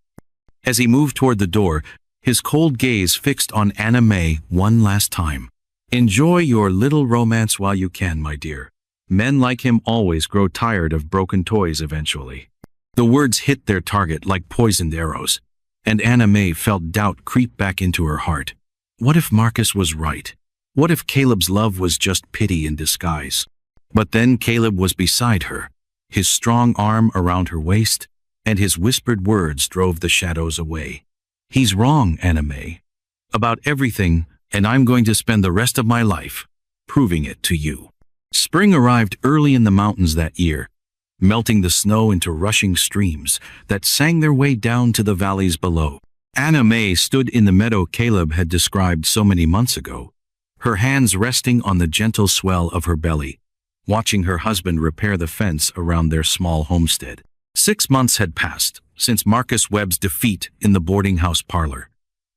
As he moved toward the door, his cold gaze fixed on Anna May one last time. Enjoy your little romance while you can, my dear. Men like him always grow tired of broken toys eventually. The words hit their target like poisoned arrows, and Anna May felt doubt creep back into her heart. What if Marcus was right? What if Caleb's love was just pity in disguise? But then Caleb was beside her, his strong arm around her waist, and his whispered words drove the shadows away. He's wrong, Anna May, about everything, and I'm going to spend the rest of my life proving it to you. Spring arrived early in the mountains that year, melting the snow into rushing streams that sang their way down to the valleys below. Anna May stood in the meadow Caleb had described so many months ago, her hands resting on the gentle swell of her belly, watching her husband repair the fence around their small homestead. 6 months had passed since Marcus Webb's defeat in the boarding house parlor,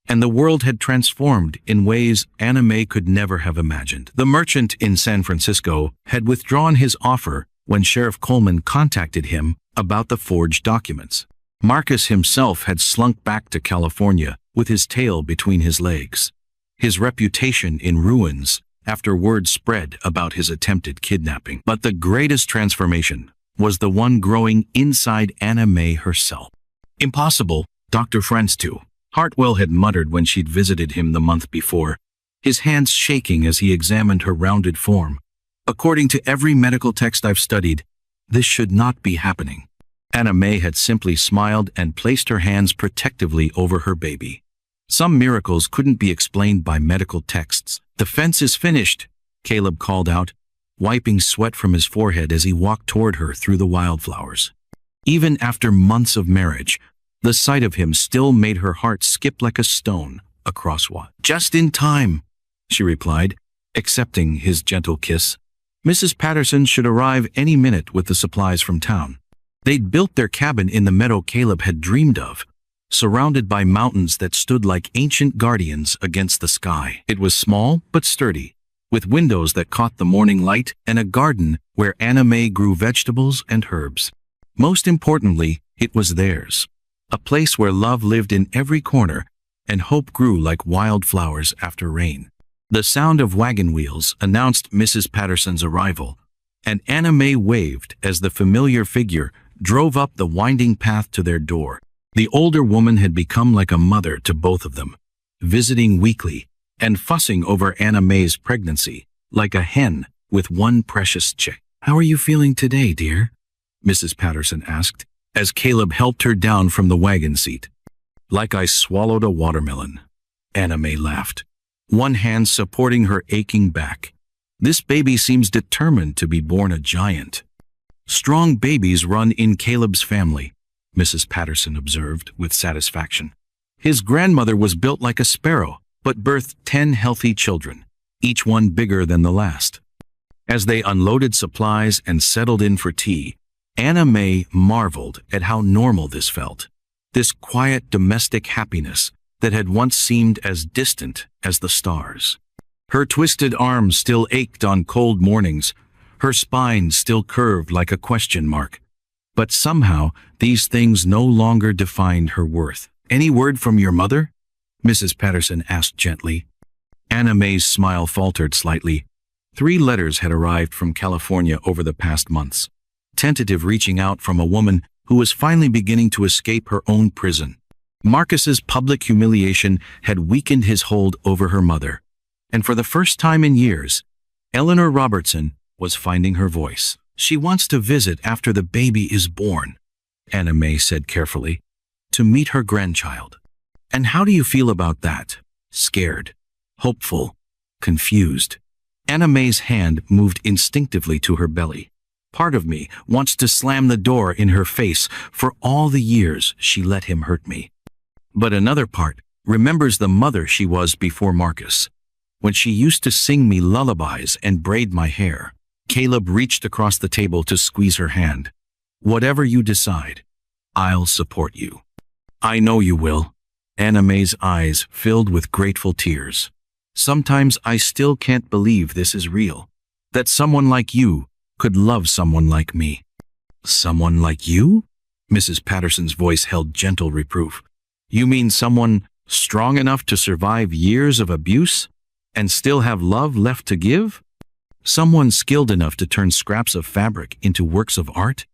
and the world had transformed in ways Anna May could never have imagined. The merchant in San Francisco had withdrawn his offer when Sheriff Coleman contacted him about the forged documents. Marcus himself had slunk back to California with his tail between his legs, his reputation in ruins after word spread about his attempted kidnapping. But the greatest transformation was the one growing inside Anna May herself. Impossible, Dr. Franstu, Hartwell had muttered when she'd visited him the month before, his hands shaking as he examined her rounded form. According to every medical text I've studied, this should not be happening. Anna May had simply smiled and placed her hands protectively over her baby. Some miracles couldn't be explained by medical texts. The fence is finished, Caleb called out, wiping sweat from his forehead as he walked toward her through the wildflowers. Even after months of marriage, the sight of him still made her heart skip like a stone across what? Just in time, she replied, accepting his gentle kiss. Mrs. Patterson should arrive any minute with the supplies from town. They'd built their cabin in the meadow Caleb had dreamed of, surrounded by mountains that stood like ancient guardians against the sky. It was small but sturdy, with windows that caught the morning light and a garden where Anna May grew vegetables and herbs. Most importantly, it was theirs, a place where love lived in every corner and hope grew like wildflowers after rain. The sound of wagon wheels announced Mrs. Patterson's arrival, and Anna May waved as the familiar figure drove up the winding path to their door. The older woman had become like a mother to both of them, visiting weekly and fussing over Anna May's pregnancy, like a hen with one precious chick. "How are you feeling today, dear?" Mrs. Patterson asked, as Caleb helped her down from the wagon seat. "Like I swallowed a watermelon," Anna May laughed, one hand supporting her aching back. "This baby seems determined to be born a giant." "Strong babies run in Caleb's family," Mrs. Patterson observed with satisfaction. "His grandmother was built like a sparrow, but birthed 10 healthy children, each one bigger than the last." As they unloaded supplies and settled in for tea, Anna May marveled at how normal this felt. This quiet domestic happiness that had once seemed as distant as the stars. Her twisted arms still ached on cold mornings, her spine still curved like a question mark. But somehow, these things no longer defined her worth. "Any word from your mother?" Mrs. Patterson asked gently. Anna May's smile faltered slightly. 3 letters had arrived from California over the past months, tentative reaching out from a woman who was finally beginning to escape her own prison. Marcus's public humiliation had weakened his hold over her mother, and for the first time in years, Eleanor Robertson was finding her voice. "She wants to visit after the baby is born," Anna May said carefully, "to meet her grandchild." "And how do you feel about that?" "Scared, hopeful, confused." Anna May's hand moved instinctively to her belly. "Part of me wants to slam the door in her face for all the years she let him hurt me. But another part remembers the mother she was before Marcus, when she used to sing me lullabies and braid my hair." Caleb reached across the table to squeeze her hand. "Whatever you decide, I'll support you." "I know you will." Anna May's eyes filled with grateful tears. "Sometimes I still can't believe this is real, that someone like you could love someone like me." "Someone like you?" Mrs. Patterson's voice held gentle reproof. "You mean someone strong enough to survive years of abuse and still have love left to give? Someone skilled enough to turn scraps of fabric into works of art?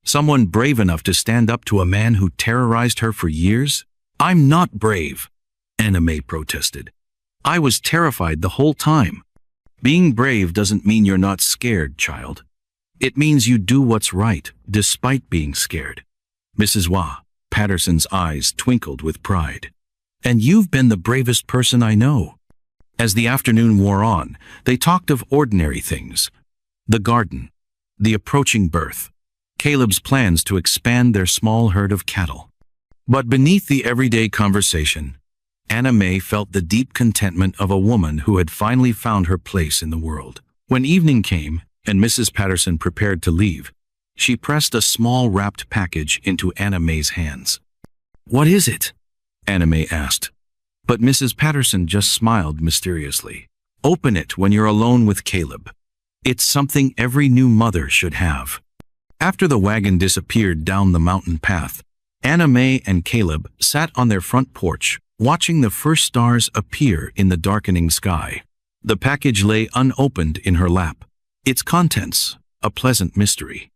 Someone brave enough to stand up to a man who terrorized her for years?" "I'm not brave," Anna May protested. "I was terrified the whole time." "Being brave doesn't mean you're not scared, child. It means you do what's right, despite being scared." Mrs. Patterson's eyes twinkled with pride. "And you've been the bravest person I know." As the afternoon wore on, they talked of ordinary things. The garden, the approaching birth, Caleb's plans to expand their small herd of cattle. But beneath the everyday conversation, Anna May felt the deep contentment of a woman who had finally found her place in the world. When evening came and Mrs. Patterson prepared to leave, she pressed a small wrapped package into Anna May's hands. "What is it?" Anna May asked. But Mrs. Patterson just smiled mysteriously. "Open it when you're alone with Caleb. It's something every new mother should have." After the wagon disappeared down the mountain path, Anna May and Caleb sat on their front porch, watching the first stars appear in the darkening sky. The package lay unopened in her lap, its contents a pleasant mystery.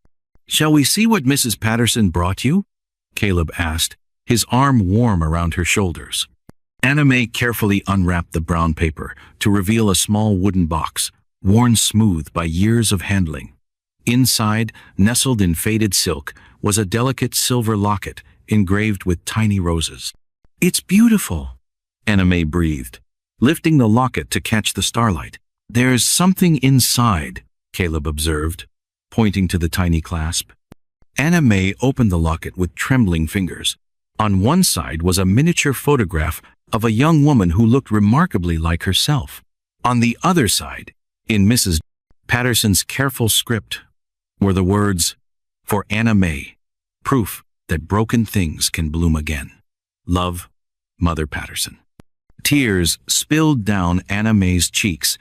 "Shall we see what Mrs. Patterson brought you?" Caleb asked, his arm warm around her shoulders. Anna May carefully unwrapped the brown paper to reveal a small wooden box, worn smooth by years of handling. Inside, nestled in faded silk, was a delicate silver locket engraved with tiny roses. "It's beautiful," Anna May breathed, lifting the locket to catch the starlight. "There's something inside," Caleb observed, pointing to the tiny clasp. Anna May opened the locket with trembling fingers. On one side was a miniature photograph of a young woman who looked remarkably like herself. On the other side, in Mrs. Patterson's careful script, were the words, "For Anna May, Proof that broken things can bloom again. Love, Mother Patterson. Tears spilled down Anna Mae's cheeks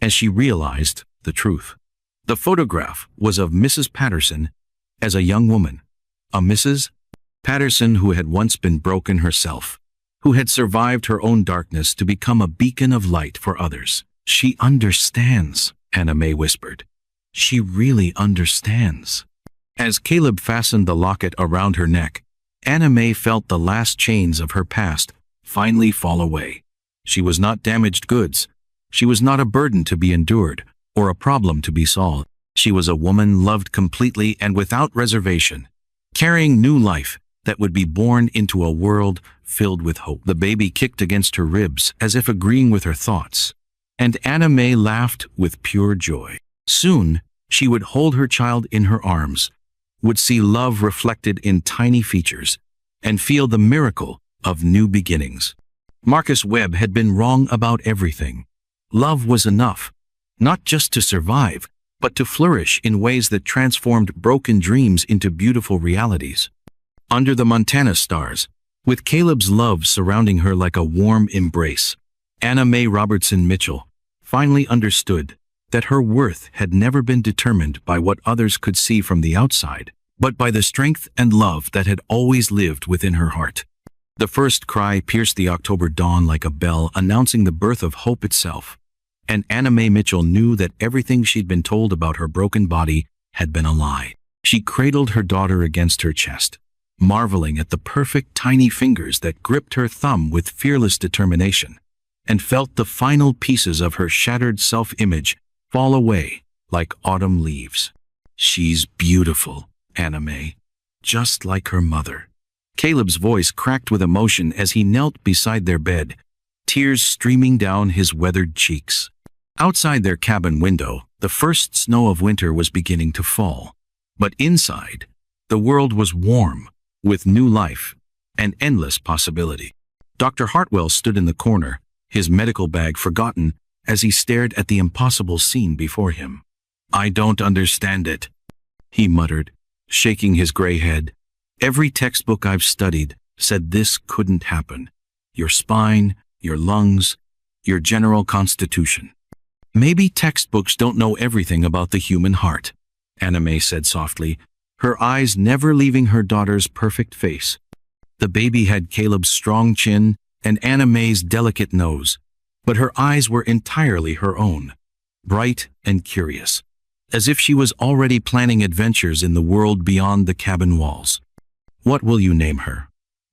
as she realized the truth. The photograph was of Mrs. Patterson as a young woman, a Mrs. Patterson who had once been broken herself, who had survived her own darkness to become a beacon of light for others. She understands, Anna Mae whispered. She really understands. As Caleb fastened the locket around her neck, Anna Mae felt the last chains of her past finally fall away. She was not damaged goods. She was not a burden to be endured or a problem to be solved. She was a woman loved completely and without reservation, carrying new life that would be born into a world filled with hope. The baby kicked against her ribs as if agreeing with her thoughts, and Anna Mae laughed with pure joy. Soon, she would hold her child in her arms, would see love reflected in tiny features, and feel the miracle of new beginnings. Marcus Webb had been wrong about everything. Love was enough, not just to survive, but to flourish in ways that transformed broken dreams into beautiful realities. Under the Montana stars, with Caleb's love surrounding her like a warm embrace, Anna Mae Robertson Mitchell finally understood that her worth had never been determined by what others could see from the outside, but by the strength and love that had always lived within her heart. The first cry pierced the October dawn like a bell announcing the birth of hope itself, and Anna Mae Mitchell knew that everything she'd been told about her broken body had been a lie. She cradled her daughter against her chest, marveling at the perfect tiny fingers that gripped her thumb with fearless determination, and felt the final pieces of her shattered self-image fall away like autumn leaves. She's beautiful, Anna Mae, just like her mother. Caleb's voice cracked with emotion as he knelt beside their bed, tears streaming down his weathered cheeks. Outside their cabin window, the first snow of winter was beginning to fall. But inside, the world was warm, with new life and endless possibility. Dr. Hartwell stood in the corner, his medical bag forgotten, as he stared at the impossible scene before him. "I don't understand it," he muttered, shaking his gray head. "Every textbook I've studied said this couldn't happen. Your spine, your lungs, your general constitution." "Maybe textbooks don't know everything about the human heart," Anna Mae said softly, her eyes never leaving her daughter's perfect face. The baby had Caleb's strong chin and Anna Mae's delicate nose, but her eyes were entirely her own, bright and curious, as if she was already planning adventures in the world beyond the cabin walls. "What will you name her?"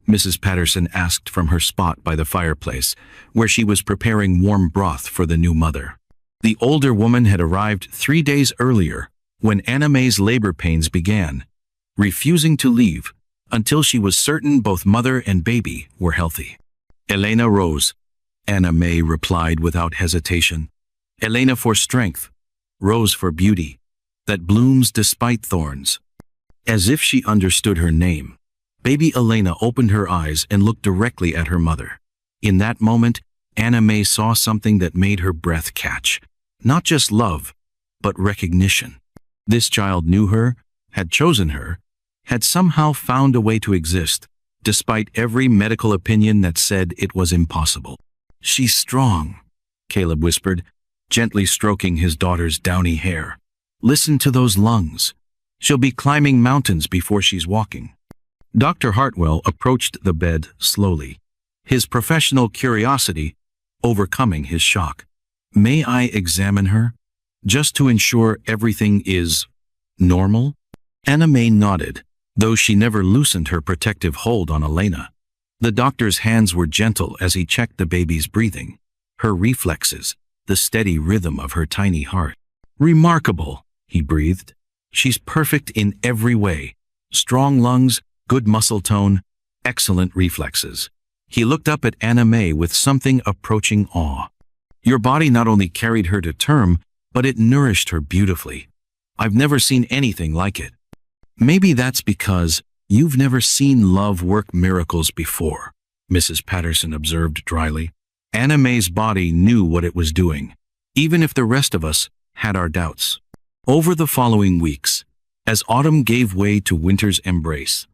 Mrs. Patterson asked from her spot by the fireplace, where she was preparing warm broth for the new mother. The older woman had arrived 3 days earlier when Anna Mae's labor pains began, refusing to leave until she was certain both mother and baby were healthy. "Elena Rose," Anna Mae replied without hesitation. "Elena for strength, Rose for beauty, that blooms despite thorns." As if she understood her name, baby Elena opened her eyes and looked directly at her mother. In that moment, Anna Mae saw something that made her breath catch. Not just love, but recognition. This child knew her, had chosen her, had somehow found a way to exist, despite every medical opinion that said it was impossible. "She's strong," Caleb whispered, gently stroking his daughter's downy hair. "Listen to those lungs. She'll be climbing mountains before she's walking." Dr. Hartwell approached the bed slowly, his professional curiosity overcoming his shock. "May I examine her, just to ensure everything is normal?" Anna Mae nodded, though she never loosened her protective hold on Elena. The doctor's hands were gentle as he checked the baby's breathing, her reflexes, the steady rhythm of her tiny heart. "Remarkable," he breathed. "She's perfect in every way. Strong lungs, good muscle tone, excellent reflexes." He looked up at Anna Mae with something approaching awe. "Your body not only carried her to term, but it nourished her beautifully. I've never seen anything like it." "Maybe that's because you've never seen love work miracles before," Mrs. Patterson observed dryly. Anna Mae's body knew what it was doing, even if the rest of us had our doubts. Over the following weeks, as autumn gave way to winter's embrace,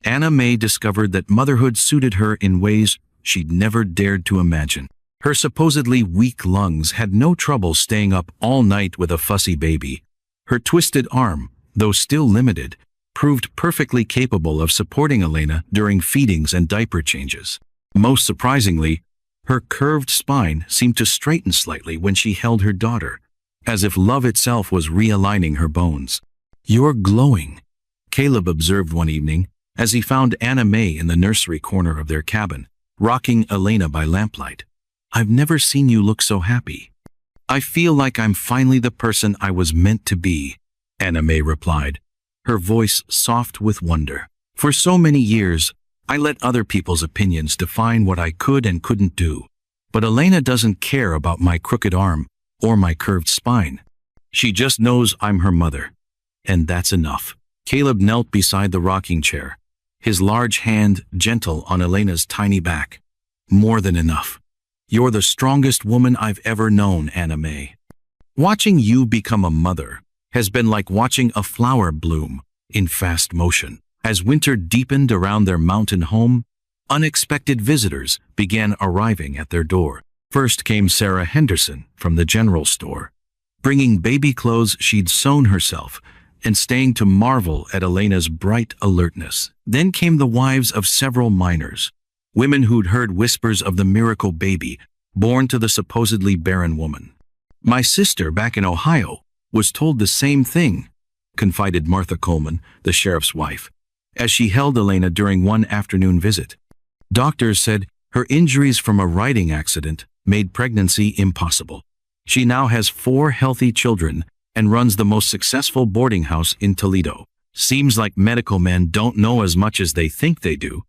Anna May discovered that motherhood suited her in ways she'd never dared to imagine. Her supposedly weak lungs had no trouble staying up all night with a fussy baby. Her twisted arm, though still limited, proved perfectly capable of supporting Elena during feedings and diaper changes. Most surprisingly, her curved spine seemed to straighten slightly when she held her daughter, as if love itself was realigning her bones. "You're glowing," Caleb observed one evening as he found Anna May in the nursery corner of their cabin, rocking Elena by lamplight. "I've never seen you look so happy." "I feel like I'm finally the person I was meant to be," Anna May replied, her voice soft with wonder. "For so many years, I let other people's opinions define what I could and couldn't do. But Elena doesn't care about my crooked arm or my curved spine. She just knows I'm her mother. And that's enough." Caleb knelt beside the rocking chair, his large hand gentle on Elena's tiny back. "More than enough. You're the strongest woman I've ever known, Anna May. Watching you become a mother has been like watching a flower bloom in fast motion." As winter deepened around their mountain home, unexpected visitors began arriving at their door. First came Sarah Henderson from the general store, bringing baby clothes she'd sewn herself and staying to marvel at Elena's bright alertness. Then came the wives of several miners, women who'd heard whispers of the miracle baby born to the supposedly barren woman. "My sister back in Ohio was told the same thing," confided Martha Coleman, the sheriff's wife, as she held Elena during one afternoon visit. "Doctors said her injuries from a riding accident made pregnancy impossible. She now has 4 healthy children and runs the most successful boarding house in Toledo. Seems like medical men don't know as much as they think they do,"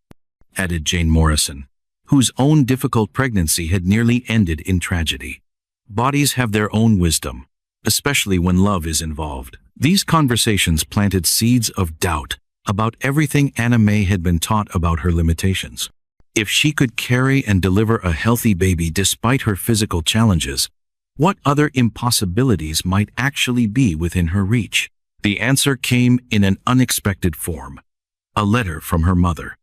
added Jane Morrison, whose own difficult pregnancy had nearly ended in tragedy. Bodies have their own wisdom, especially when love is involved. These conversations planted seeds of doubt about everything Anna May had been taught about her limitations. If she could carry and deliver a healthy baby despite her physical challenges, what other impossibilities might actually be within her reach? The answer came in an unexpected form: a letter from her mother.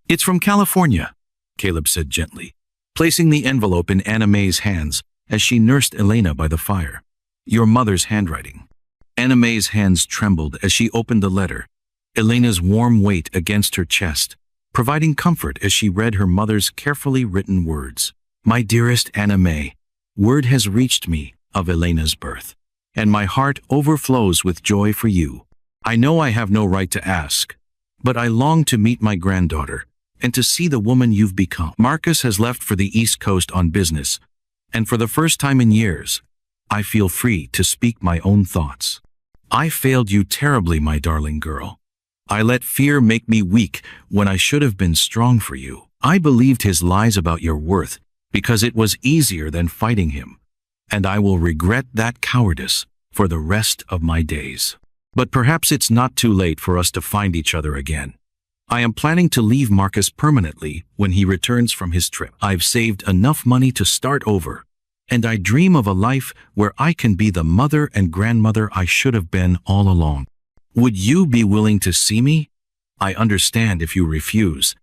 "It's from California," Caleb said gently, placing the envelope in Anna May's hands as she nursed Elena by the fire. "Your mother's handwriting." Anna May's hands trembled as she opened the letter, Elena's warm weight against her chest, providing comfort as she read her mother's carefully written words. "My dearest Anna May, word has reached me of Elena's birth, and my heart overflows with joy for you. I know I have no right to ask, but I long to meet my granddaughter and to see the woman you've become. Marcus has left for the East Coast on business, and for the first time in years, I feel free to speak my own thoughts. I failed you terribly, my darling girl. I let fear make me weak when I should have been strong for you. I believed his lies about your worth because it was easier than fighting him, and I will regret that cowardice for the rest of my days. But perhaps it's not too late for us to find each other again. I am planning to leave Marcus permanently when he returns from his trip. I've saved enough money to start over, and I dream of a life where I can be the mother and grandmother I should have been all along. Would you be willing to see me? I understand if you refuse.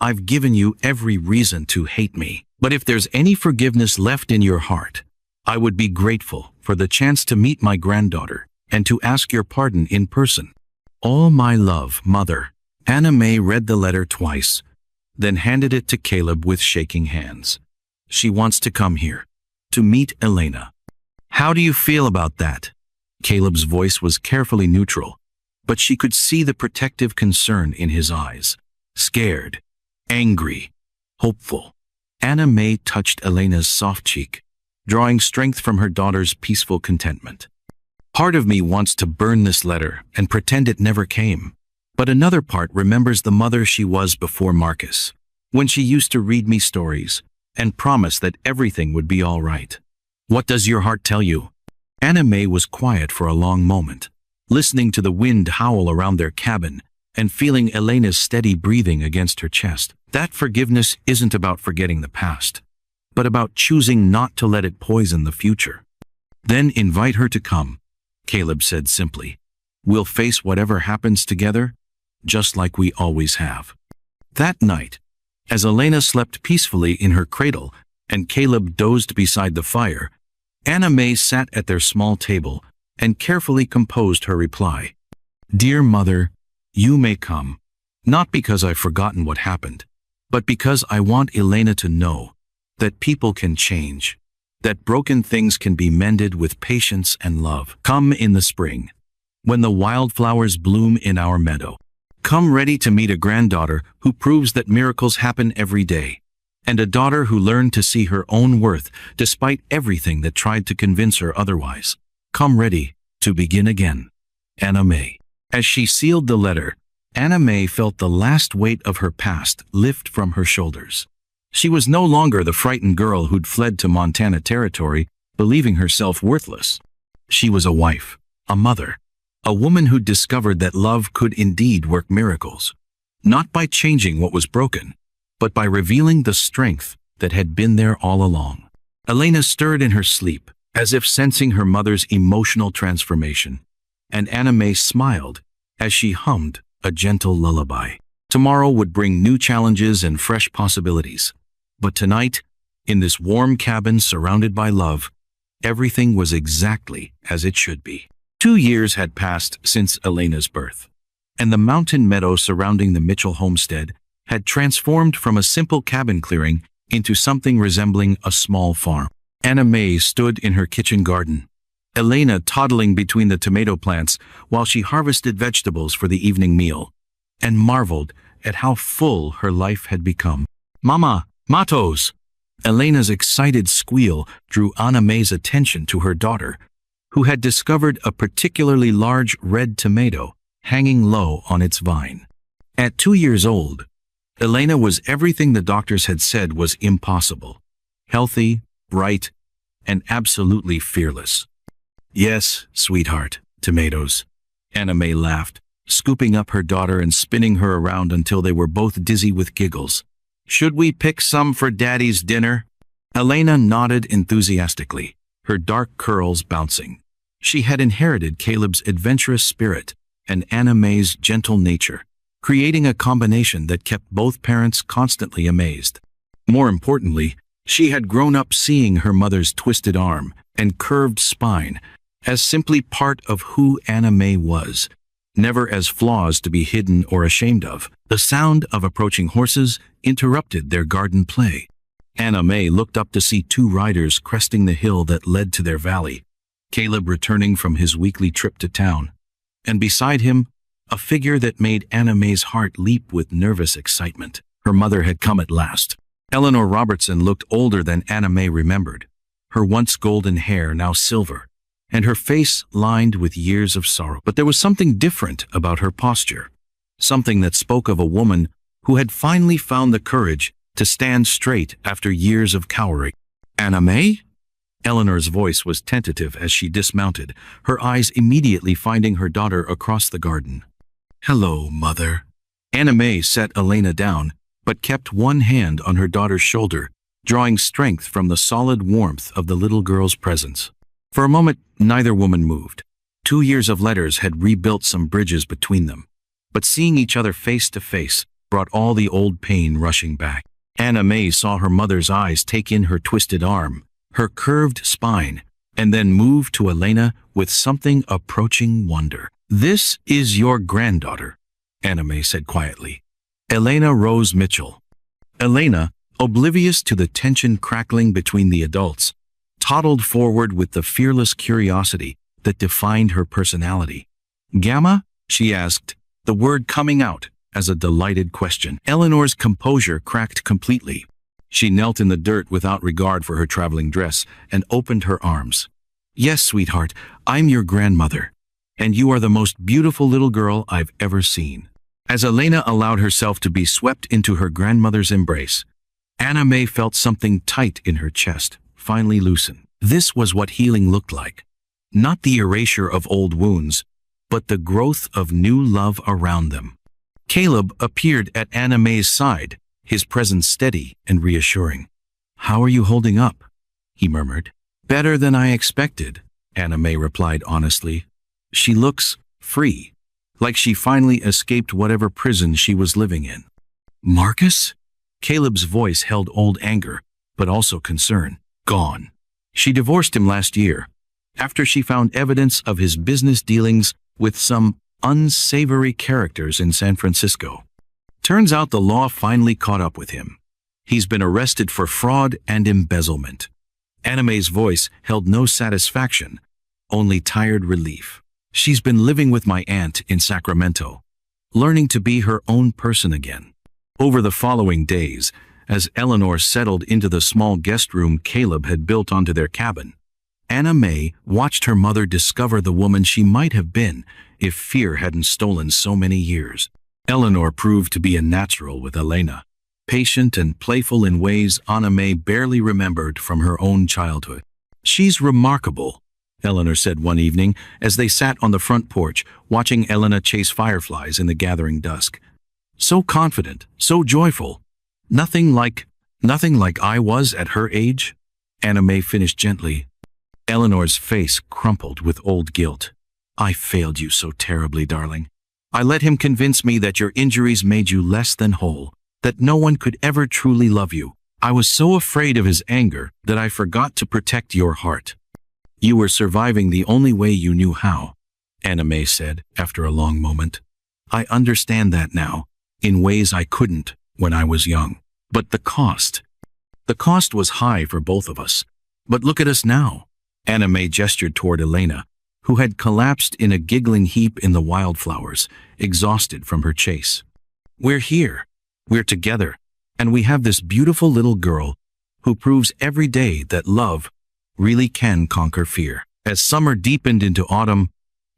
I've given you every reason to hate me. But if there's any forgiveness left in your heart, I would be grateful for the chance to meet my granddaughter and to ask your pardon in person. All my love, Mother." Anna May read the letter twice, then handed it to Caleb with shaking hands. "She wants to come here, to meet Elena." "How do you feel about that?" Caleb's voice was carefully neutral, but she could see the protective concern in his eyes. Scared, angry, hopeful. Anna May touched Elena's soft cheek, drawing strength from her daughter's peaceful contentment. "Part of me wants to burn this letter and pretend it never came, but another part remembers the mother she was before Marcus, when she used to read me stories and promise that everything would be all right. What does your heart tell you?" Anna May was quiet for a long moment, listening to the wind howl around their cabin and feeling Elena's steady breathing against her chest. That forgiveness isn't about forgetting the past, but about choosing not to let it poison the future. "Then invite her to come," Caleb said simply. "We'll face whatever happens together, just like we always have. That night, as Elena slept peacefully in her cradle and Caleb dozed beside the fire, Anna May sat at their small table and carefully composed her reply. Dear mother, you may come, not because I've forgotten what happened, but because I want Elena to know that people can change, that broken things can be mended with patience and love. Come in the spring, when the wildflowers bloom in our meadow. Come ready to meet a granddaughter who proves that miracles happen every day, and a daughter who learned to see her own worth despite everything that tried to convince her otherwise. Come ready to begin again. Anna May. As she sealed the letter, Anna May felt the last weight of her past lift from her shoulders. She was no longer the frightened girl who'd fled to Montana Territory, believing herself worthless. She was a wife, a mother, a woman who'd discovered that love could indeed work miracles, not by changing what was broken, but by revealing the strength that had been there all along. Elena stirred in her sleep, as if sensing her mother's emotional transformation, and Anna May smiled as she hummed a gentle lullaby. Tomorrow would bring new challenges and fresh possibilities, but tonight, in this warm cabin surrounded by love, everything was exactly as it should be. 2 years had passed since Elena's birth, and the mountain meadow surrounding the Mitchell homestead had transformed from a simple cabin clearing into something resembling a small farm. Anna May stood in her kitchen garden, Elena toddling between the tomato plants while she harvested vegetables for the evening meal, and marveled at how full her life had become. Mama, matos! Elena's excited squeal drew Anna May's attention to her daughter, who had discovered a particularly large red tomato hanging low on its vine. At 2 years old, Elena was everything the doctors had said was impossible: healthy, bright, and absolutely fearless. Yes, sweetheart, tomatoes. Anna May laughed, scooping up her daughter and spinning her around until they were both dizzy with giggles. Should we pick some for Daddy's dinner? Elena nodded enthusiastically, her dark curls bouncing. She had inherited Caleb's adventurous spirit and Anna May's gentle nature, creating a combination that kept both parents constantly amazed. More importantly, she had grown up seeing her mother's twisted arm and curved spine as simply part of who Anna May was, never as flaws to be hidden or ashamed of. The sound of approaching horses interrupted their garden play. Anna May looked up to see 2 riders cresting the hill that led to their valley, Caleb returning from his weekly trip to town, and beside him, a figure that made Anna May's heart leap with nervous excitement. Her mother had come at last. Eleanor Robertson looked older than Anna May remembered, her once golden hair now silver, and her face lined with years of sorrow. But there was something different about her posture, something that spoke of a woman who had finally found the courage to stand straight after years of cowering. Anna May? Eleanor's voice was tentative as she dismounted, her eyes immediately finding her daughter across the garden. Hello, Mother. Anna May set Elena down, but kept one hand on her daughter's shoulder, drawing strength from the solid warmth of the little girl's presence. For a moment, neither woman moved. 2 years of letters had rebuilt some bridges between them, but seeing each other face to face brought all the old pain rushing back. Anna May saw her mother's eyes take in her twisted arm, her curved spine, and then move to Elena with something approaching wonder. This is your granddaughter, Anna May said quietly. Elena Rose Mitchell. Elena, oblivious to the tension crackling between the adults, toddled forward with the fearless curiosity that defined her personality. Gamma? She asked, the word coming out as a delighted question. Eleanor's composure cracked completely. She knelt in the dirt without regard for her traveling dress and opened her arms. Yes, sweetheart, I'm your grandmother, and you are the most beautiful little girl I've ever seen. As Elena allowed herself to be swept into her grandmother's embrace, Anna May felt something tight in her chest finally loosen. This was what healing looked like. Not the erasure of old wounds, but the growth of new love around them. Caleb appeared at Anna May's side, his presence steady and reassuring. How are you holding up? He murmured. Better than I expected, Anna May replied honestly. She looks free, like she finally escaped whatever prison she was living in. Marcus? Caleb's voice held old anger, but also concern. Gone. She divorced him last year, after she found evidence of his business dealings with some unsavory characters in San Francisco. Turns out the law finally caught up with him. He's been arrested for fraud and embezzlement. Anna Mae's voice held no satisfaction, only tired relief. She's been living with my aunt in Sacramento, learning to be her own person again. Over the following days, as Eleanor settled into the small guest room Caleb had built onto their cabin, Anna Mae watched her mother discover the woman she might have been if fear hadn't stolen so many years. Eleanor proved to be a natural with Elena, patient and playful in ways Anna Mae barely remembered from her own childhood. She's remarkable, Eleanor said one evening as they sat on the front porch watching Elena chase fireflies in the gathering dusk. So confident, so joyful. Nothing like I was at her age, Anna Mae finished gently. Eleanor's face crumpled with old guilt. I failed you so terribly, darling. I let him convince me that your injuries made you less than whole, that no one could ever truly love you. I was so afraid of his anger that I forgot to protect your heart. You were surviving the only way you knew how, Anna Mae said after a long moment. I understand that now, in ways I couldn't when I was young. But the cost was high for both of us. But look at us now. Anna Mae gestured toward Elena, who had collapsed in a giggling heap in the wildflowers, exhausted from her chase. We're here. We're together. And we have this beautiful little girl who proves every day that love really can conquer fear. As summer deepened into autumn,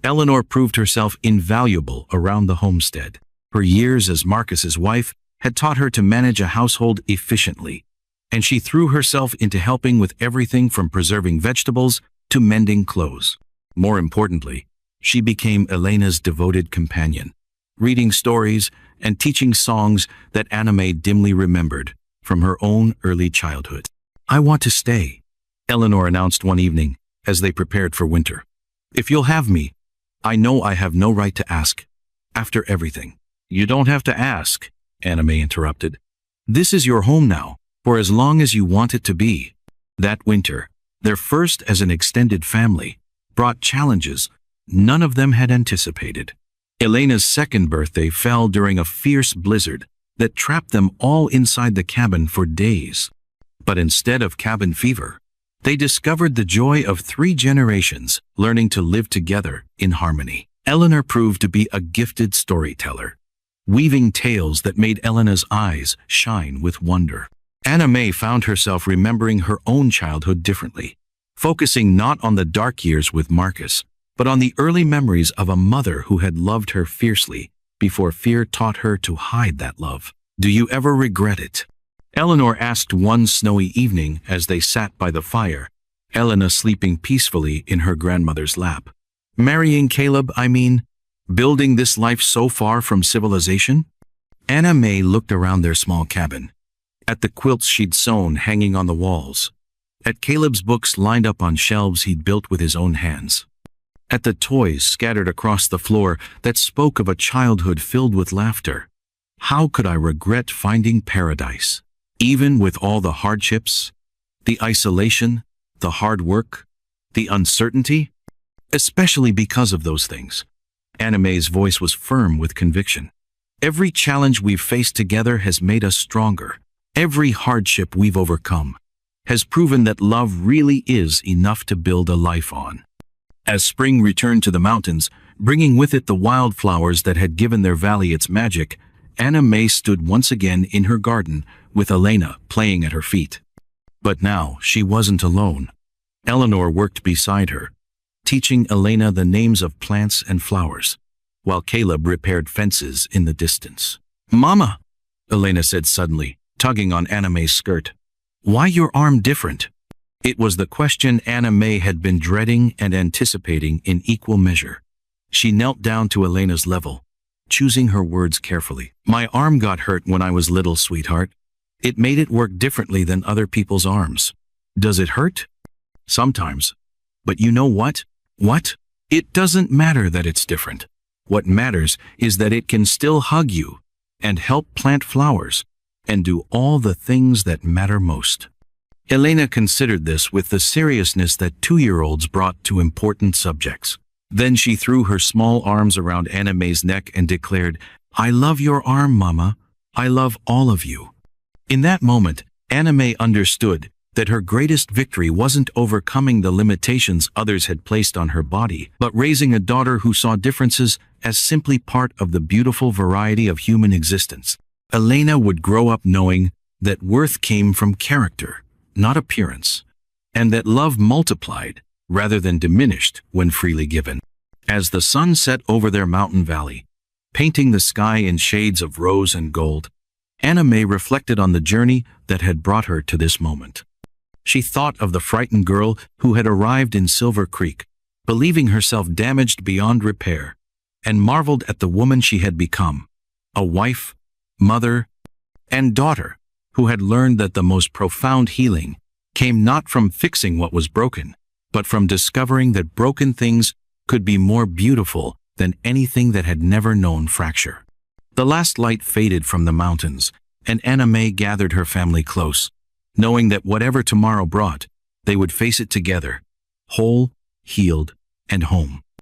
Eleanor proved herself invaluable around the homestead. Her years as Marcus's wife had taught her to manage a household efficiently, and she threw herself into helping with everything from preserving vegetables to mending clothes. More importantly, she became Elena's devoted companion, reading stories and teaching songs that Anna Mae dimly remembered from her own early childhood. I want to stay, Eleanor announced one evening as they prepared for winter. If you'll have me, I know I have no right to ask, after everything. You don't have to ask, Anna Mae interrupted. This is your home now, for as long as you want it to be. That winter, their first as an extended family, brought challenges none of them had anticipated. Elena's second birthday fell during a fierce blizzard that trapped them all inside the cabin for days. But instead of cabin fever, they discovered the joy of 3 generations learning to live together in harmony. Eleanor proved to be a gifted storyteller, weaving tales that made Elena's eyes shine with wonder. Anna Mae found herself remembering her own childhood differently, focusing not on the dark years with Marcus, but on the early memories of a mother who had loved her fiercely before fear taught her to hide that love. Do you ever regret it? Eleanor asked one snowy evening as they sat by the fire, Elena sleeping peacefully in her grandmother's lap. Marrying Caleb, I mean? Building this life so far from civilization? Anna Mae looked around their small cabin, at the quilts she'd sewn hanging on the walls, at Caleb's books lined up on shelves he'd built with his own hands, at the toys scattered across the floor that spoke of a childhood filled with laughter. How could I regret finding paradise? Even with all the hardships, the isolation, the hard work, the uncertainty? Especially because of those things. Anna Mae's voice was firm with conviction. Every challenge we've faced together has made us stronger. Every hardship we've overcome has proven that love really is enough to build a life on. As spring returned to the mountains, bringing with it the wildflowers that had given their valley its magic, Anna Mae stood once again in her garden with Elena playing at her feet. But now she wasn't alone. Eleanor worked beside her, teaching Elena the names of plants and flowers, while Caleb repaired fences in the distance. Mama, Elena said suddenly, tugging on Anna Mae's skirt. Why your arm different? It was the question Anna Mae had been dreading and anticipating in equal measure. She knelt down to Elena's level, choosing her words carefully. My arm got hurt when I was little, sweetheart. It made it work differently than other people's arms. Does it hurt? Sometimes. But you know what? What? It doesn't matter that it's different. What matters is that it can still hug you and help plant flowers and do all the things that matter most. Elena considered this with the seriousness that 2-year-olds brought to important subjects. Then she threw her small arms around Anna May's neck and declared, "I love your arm, Mama. I love all of you." In that moment, Anna May understood that her greatest victory wasn't overcoming the limitations others had placed on her body, but raising a daughter who saw differences as simply part of the beautiful variety of human existence. Elena would grow up knowing that worth came from character, not appearance, and that love multiplied rather than diminished when freely given. As the sun set over their mountain valley, painting the sky in shades of rose and gold, Anna May reflected on the journey that had brought her to this moment. She thought of the frightened girl who had arrived in Silver Creek, believing herself damaged beyond repair, and marveled at the woman she had become, a wife, mother, and daughter who had learned that the most profound healing came not from fixing what was broken, but from discovering that broken things could be more beautiful than anything that had never known fracture. The last light faded from the mountains, and Anna May gathered her family close, knowing that whatever tomorrow brought, they would face it together, whole, healed, and home.